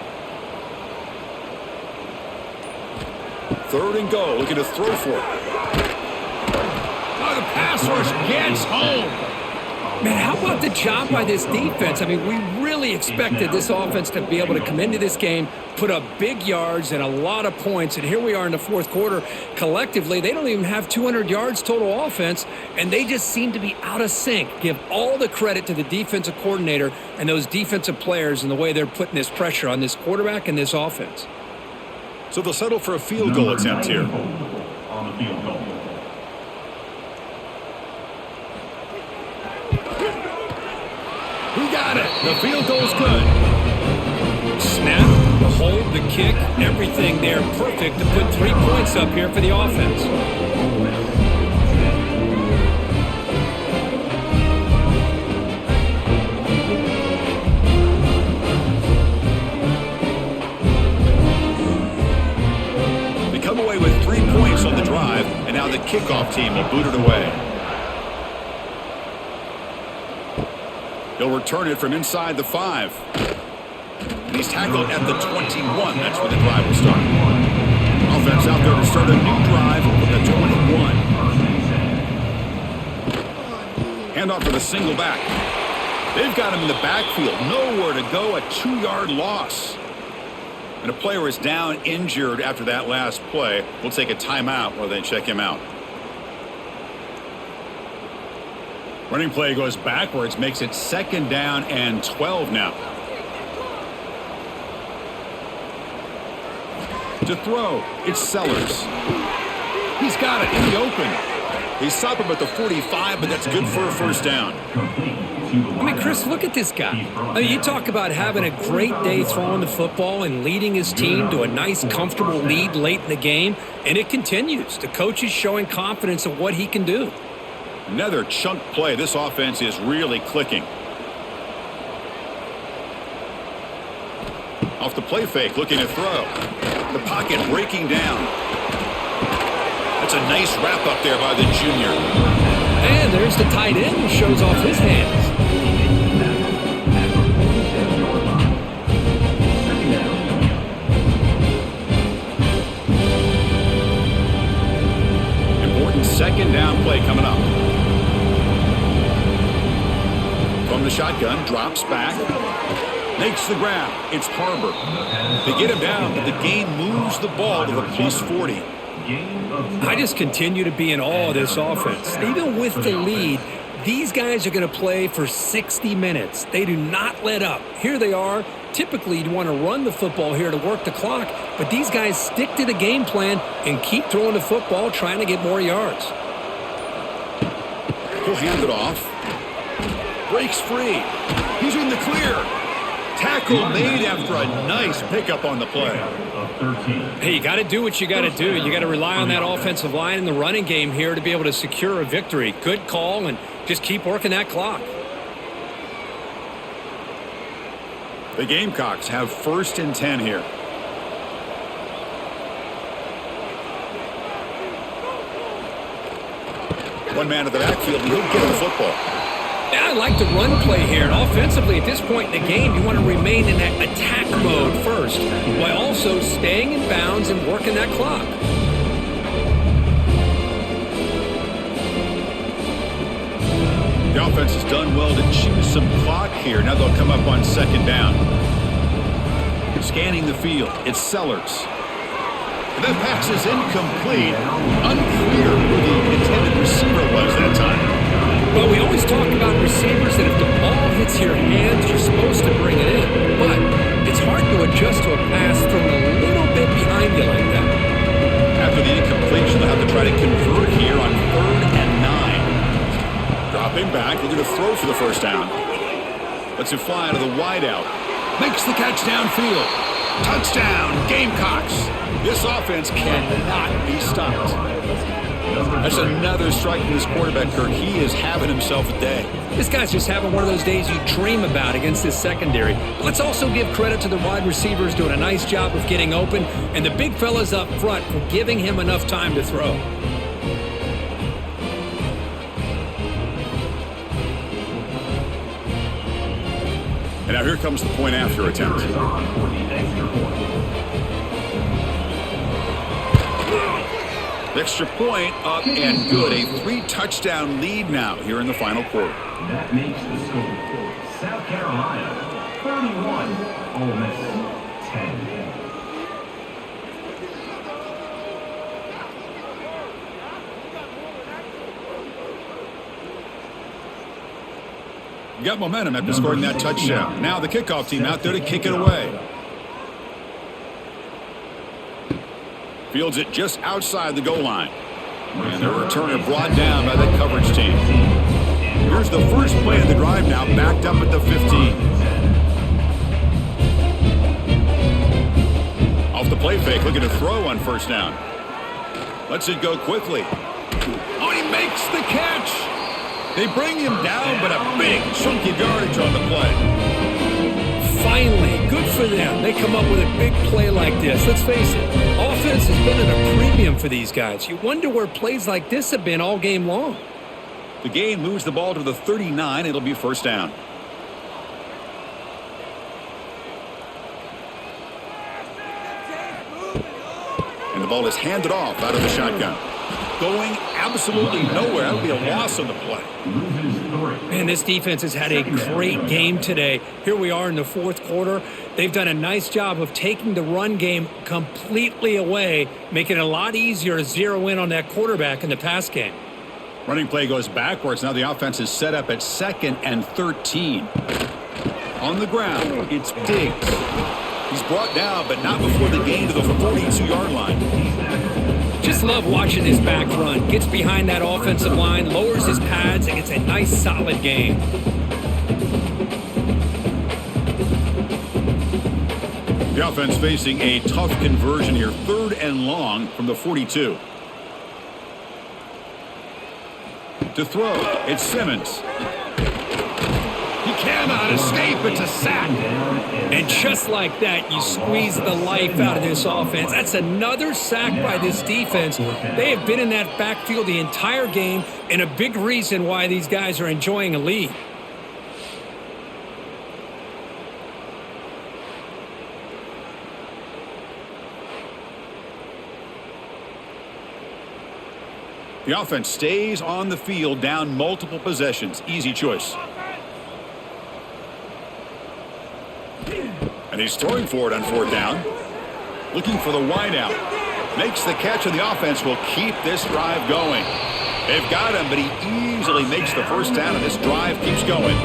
Third and goal. Looking to throw for it. Oh, the pass rush gets home. Man, how about the job by this defense? I mean, we really expected this offense to be able to come into this game, put up big yards and a lot of points, and here we are in the fourth quarter. Collectively, they don't even have 200 yards total offense, and they just seem to be out of sync. Give all the credit to the defensive coordinator and those defensive players and the way they're putting this pressure on this quarterback and this offense. So they'll settle for a field goal attempt here. On the field goal. Who got it? The field goal's good. Snap, the hold, the kick, everything there perfect to put 3 points up here for the offense. They come away with 3 points on the drive, and now the kickoff team will boot it away. He'll return it from inside the 5. And he's tackled at the 21. That's where the drive will start. Offense out there to start a new drive from the 21. Handoff for the single back. They've got him in the backfield. Nowhere to go. A 2-yard loss. And a player is down injured after that last play. We'll take a timeout while they check him out. Running play goes backwards, makes it second down and 12 now. To throw, it's Sellers. He's got it in the open. They stop him at the 45, but that's good for a first down. I mean, Chris, look at this guy. I mean, you talk about having a great day throwing the football and leading his team to a nice, comfortable lead late in the game, and it continues. The coach is showing confidence of what he can do. Another chunk play. This offense is really clicking. Off the play fake, looking to throw. The pocket breaking down. That's a nice wrap up there by the junior. And there's the tight end who shows off his hands. Important second down play coming up. From the shotgun, drops back. Makes the grab. It's Harbor. They get him down, but the gain moves the ball to the plus 40. I just continue to be in awe of this offense. Even with the lead, These guys are going to play for 60 minutes. They do not let up. Here they are. Typically, you'd want to run the football here to work the clock, but these guys stick to the game plan and keep throwing the football, trying to get more yards. He'll hand it off. Breaks free. He's in the clear. Tackle made after a nice pickup on the play. Hey, you got to do what you got to do. You got to rely on that offensive line in the running game here to be able to secure a victory. Good call, and just keep working that clock. The Gamecocks have 1st and 10 here. One man at the backfield, and he'll get the football. Yeah, I like the run play here. And offensively, at this point in the game, you want to remain in that attack mode first, while also staying in bounds and working that clock. The offense has done well to choose some clock here. Now they'll come up on 2nd down. Scanning the field, it's Sellers. And that pass is incomplete. Unclear who the intended receiver was that time. Well, we always talk about receivers that if the ball hits your hands, you're supposed to bring it in. But it's hard to adjust to a pass thrown a little bit behind you like that. After the incompletion, they'll have to try to convert here on 3rd and 9. Dropping back, looking to throw for the 1st down. Lets it fly out of the wideout. Makes the catch downfield. Touchdown, Gamecocks. This offense cannot be stopped. That's another strike from this quarterback, Kirk. He is having himself a day. This guy's just having one of those days you dream about against this secondary. But let's also give credit to the wide receivers doing a nice job of getting open, and the big fellas up front for giving him enough time to throw. And now here comes the point after attempt. The extra point up and good. A 3-touchdown lead now here in the final quarter. That makes the score South Carolina 31, Ole Miss 10. Got momentum after scoring that touchdown. Now the kickoff team out there to kick it away. Fields it just outside the goal line. And the returner brought down by that coverage team. Here's the first play of the drive now, backed up at the 15. Off the play fake, looking to throw on 1st down. Lets it go quickly. Oh, he makes the catch! They bring him down, but a big chunky yardage on the play. Finally, good for them. They come up with a big play like this. Let's face it, offense has been at a premium for these guys. You wonder where plays like this have been all game long. The game moves the ball to the 39. It'll be 1st down. And the ball is handed off out of the shotgun. Going absolutely nowhere. That would be a loss on the play. Man, this defense has had a great game today. Here we are in the 4th quarter. They've done a nice job of taking the run game completely away, making it a lot easier to zero in on that quarterback in the pass game. Running play goes backwards. Now the offense is set up at 2nd and 13. On the ground, it's Diggs. He's brought down, but not before the gain to the 42-yard line. Just love watching this back run. Gets behind that offensive line, lowers his pads, and gets a nice solid gain. The offense facing a tough conversion here. 3rd and long from the 42. To throw, it's Simmons. He cannot escape. It's a sack. And just like that, you squeeze the life out of this offense. That's another sack by this defense. They have been in that backfield the entire game, and a big reason why these guys are enjoying a lead. The offense stays on the field, down multiple possessions. Easy choice. And he's throwing for it on 4th down. Looking for the wideout. Makes the catch, and the offense will keep this drive going. They've got him, but he easily makes the first down, and this drive keeps going.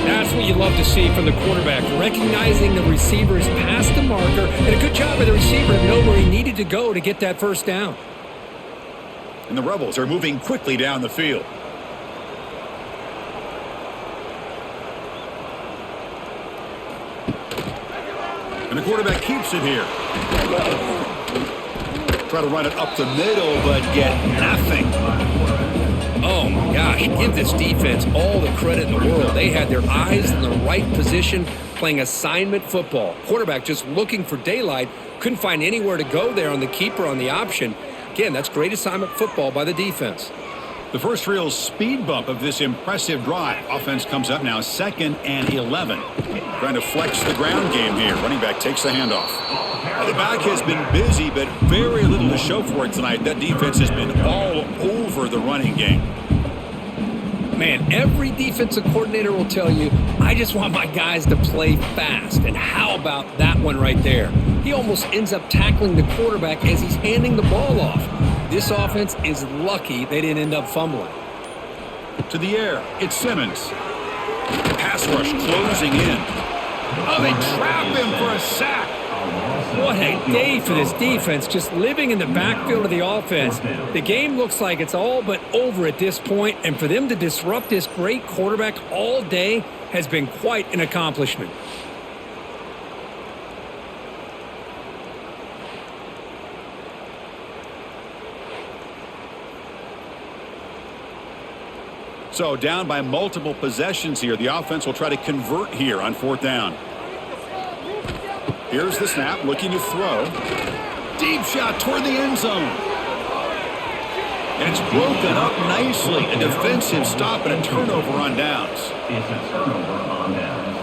That's what you love to see from the quarterback, recognizing the receiver's past the marker, and a good job by the receiver to know where he needed to go to get that first down. And the Rebels are moving quickly down the field. And the quarterback keeps it here. Try to run it up the middle, but get nothing. Oh, my gosh. Give this defense all the credit in the world. They had their eyes in the right position playing assignment football. Quarterback just looking for daylight. Couldn't find anywhere to go there on the keeper on the option. Again, that's great assignment football by the defense. The first real speed bump of this impressive drive. Offense comes up now 2nd and 11. Trying to flex the ground game here. Running back takes the handoff. The back has been busy, but very little to show for it tonight. That defense has been all over the running game. Man, every defensive coordinator will tell you, I just want my guys to play fast. And how about that one right there? He almost ends up tackling the quarterback as he's handing the ball off. This offense is lucky they didn't end up fumbling. To the air, it's Simmons. Pass rush closing in. Oh, they trap him for a sack. What a day for this defense, just living in the backfield of the offense. The game looks like it's all but over at this point, and for them to disrupt this great quarterback all day has been quite an accomplishment. So down by multiple possessions here. The offense will try to convert here on 4th down. Here's the snap, looking to throw. Deep shot toward the end zone. And it's broken up nicely. A defensive stop and a turnover on downs. It's a turnover on downs.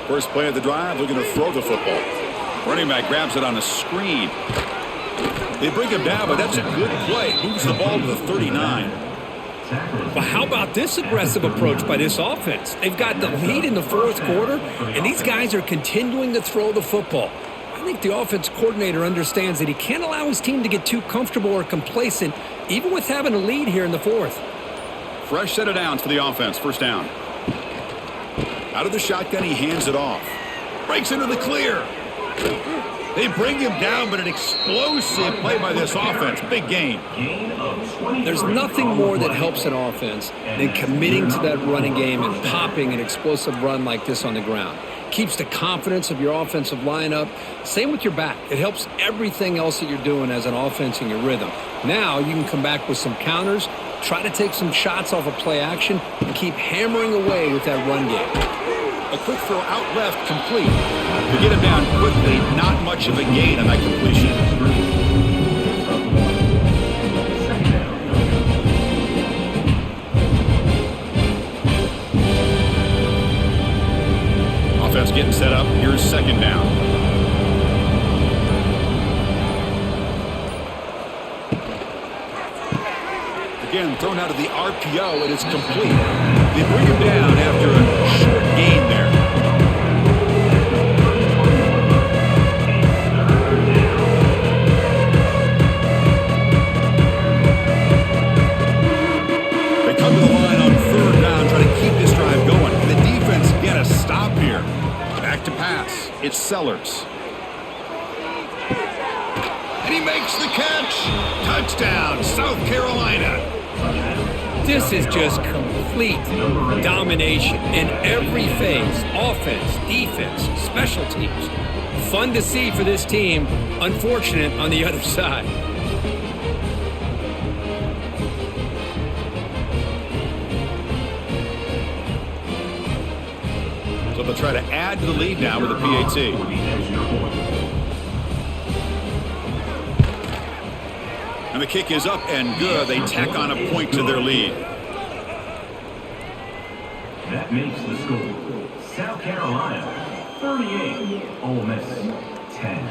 First play of the drive, looking to throw the football. Running back grabs it on a screen. They bring him down, but that's a good play. Moves the ball to the 39. But how about this aggressive approach by this offense? They've got the lead in the 4th quarter, and these guys are continuing to throw the football. I think the offense coordinator understands that he can't allow his team to get too comfortable or complacent, even with having a lead here in the 4th. Fresh set of downs for the offense. First down. Out of the shotgun, he hands it off. Breaks into the clear. They bring him down, but an explosive play by this offense. Big gain. There's nothing more that helps an offense than committing to that running game and popping an explosive run like this on the ground. Keeps the confidence of your offensive lineup. Same with your back. It helps everything else that you're doing as an offense in your rhythm. Now you can come back with some counters, try to take some shots off of play action, and keep hammering away with that run game. A quick throw out left, complete. To get him down quickly, not much of a gain on that completion. Offense getting set up. Here's 2nd down. Again, thrown out of the RPO, and it's complete. They bring him down after a short gain there. They come to the line on 3rd down, trying to keep this drive going. Can the defense get a stop here? Back to pass. It's Sellers. And he makes the catch. Touchdown, South Carolina. This is just complete domination in every phase. Offense, defense, special teams. Fun to see for this team. Unfortunate on the other side. So they'll try to add to the lead now with a PAT. And the kick is up and good. They tack on a point to their lead. That makes the score South Carolina 38, Ole Miss 10.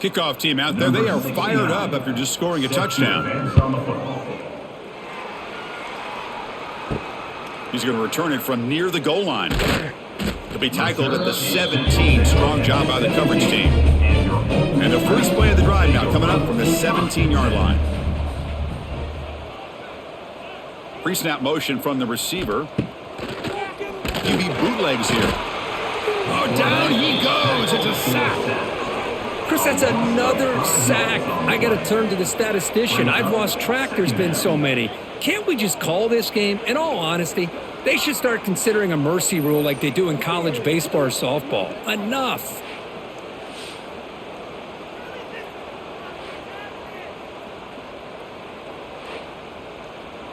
Kickoff team out there. They are fired up after just scoring a touchdown. He's going to return it from near the goal line. He'll be tackled at the 17. Strong job by the coverage team. And the first play of the drive now coming up from the 17-yard line. Pre-snap motion from the receiver. QB bootlegs here. Oh, down he goes. It's a sack. Chris, that's another sack. I got to turn to the statistician. I've lost track. There's been so many. Can't we just call this game? In all honesty, they should start considering a mercy rule like they do in college baseball or softball. Enough.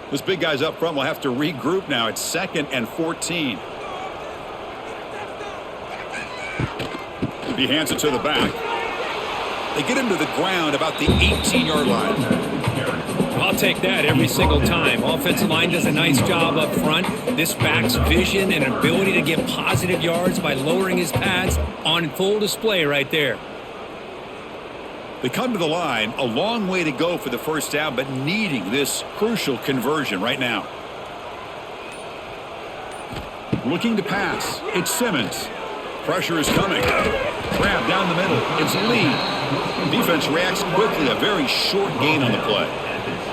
This big guy's up front will have to regroup now. It's 2nd and 14. He hands it to the back. They get him to the ground about the 18-yard line. I'll take that every single time. Offensive line does a nice job up front. This back's vision and ability to get positive yards by lowering his pads on full display right there. They come to the line, a long way to go for the first down, but needing this crucial conversion right now. Looking to pass. It's Simmons. Pressure is coming. Grab down the middle. It's Lee. Defense reacts quickly. A very short gain on the play.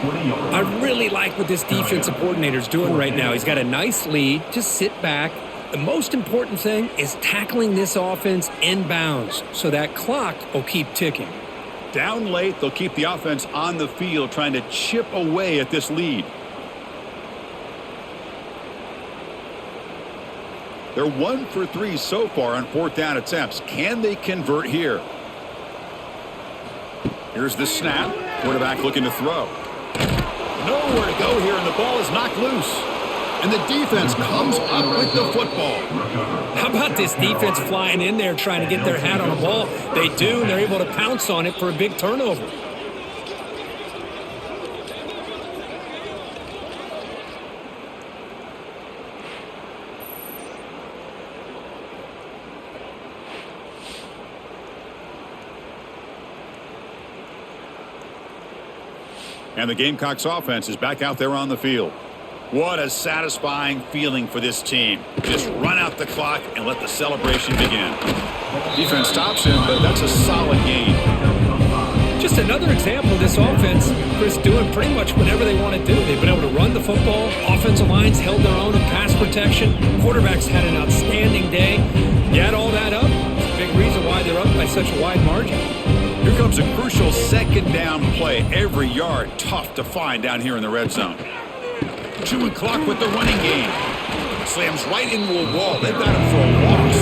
I really like what this defensive coordinator is doing right now. He's got a nice lead. Just sit back. The most important thing is tackling this offense inbounds so that clock will keep ticking. Down late, they'll keep the offense on the field trying to chip away at this lead. They're 1 for 3 so far on 4th down attempts. Can they convert here? Here's the snap. Quarterback looking to throw. Nowhere to go here, and the ball is knocked loose. And the defense comes up with the football. How about this defense flying in there trying to get their hat on the ball? They do, and they're able to pounce on it for a big turnover. And the Gamecocks offense is back out there on the field. What a satisfying feeling for this team. Just run out the clock and let the celebration begin. Defense stops him, but that's a solid gain. Just another example of this offense, Chris, doing pretty much whatever they want to do. They've been able to run the football. Offensive lines held their own in pass protection. Quarterbacks had an outstanding day. You add all that up, it's a big reason why they're up by such a wide margin. Here comes a crucial 2nd down play. Every yard tough to find down here in the red zone. Chewing clock with the running game. Slams right into a wall. They've got him for a loss.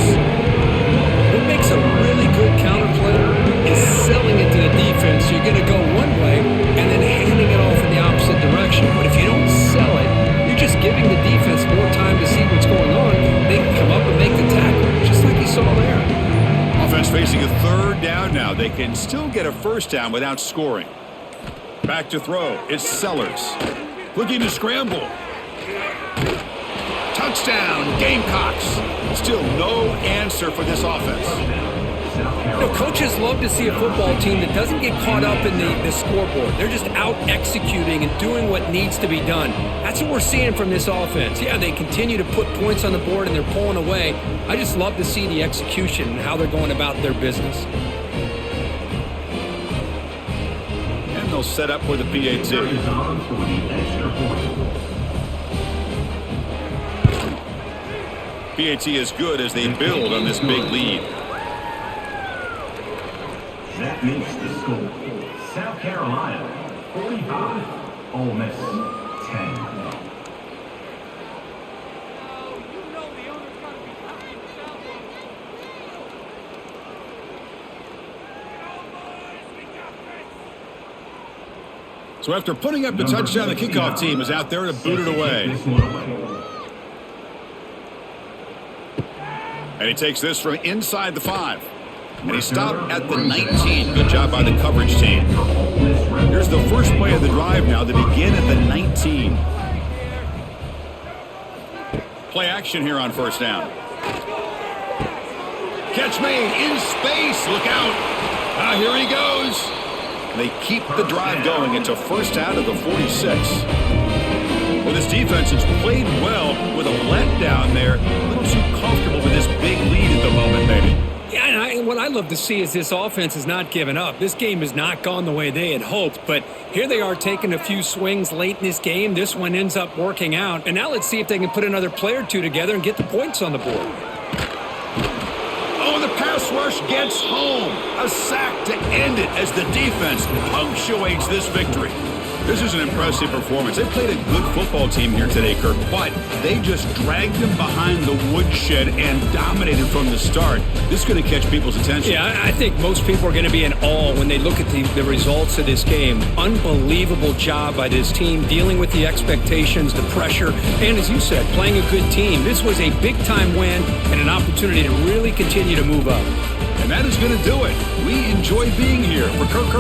What makes a really good counter player is selling it to the defense. You're going to go one way and then handing it off in the opposite direction. But if you don't sell it, you're just giving the defense more time to see what's going on. They can come up and make the tackle, just like you saw there. Offense facing a 3rd down now. They can still get a 1st down without scoring. Back to throw. It's Sellers. Looking to scramble. Touchdown, Gamecocks. Still no answer for this offense. You know, coaches love to see a football team that doesn't get caught up in the scoreboard. They're just out executing and doing what needs to be done. That's what we're seeing from this offense. Yeah, they continue to put points on the board and they're pulling away. I just love to see the execution and how they're going about their business. And they'll set up for the PAT. PAT is good as they build on this big lead. That makes the score. South Carolina, 45. Ole Miss, 10. So after putting up the touchdown, the kickoff team is out there to boot it away. And he takes this from inside the 5. And he stopped at the 19. Good job by the coverage team. Here's the first play of the drive now. They begin at the 19. Play action here on 1st down. Catch made in space. Look out. Here he goes. They keep the drive going. It's a 1st down of the 46. Well, this defense has played well with a letdown there. A little too comfortable with this big lead at the moment, maybe. Yeah, and what I love to see is this offense has not given up. This game has not gone the way they had hoped, but here they are taking a few swings late in this game. This one ends up working out, and now let's see if they can put another play or two together and get the points on the board. Oh, the pass rush gets home. A sack to end it as the defense punctuates this victory. This is an impressive performance. They played a good football team here today, Kirk, but they just dragged them behind the woodshed and dominated from the start. This is going to catch people's attention. Yeah, I think most people are going to be in awe when they look at the results of this game. Unbelievable job by this team, dealing with the expectations, the pressure, and as you said, playing a good team. This was a big-time win and an opportunity to really continue to move up. And that is going to do it. We enjoy being here. For Kirk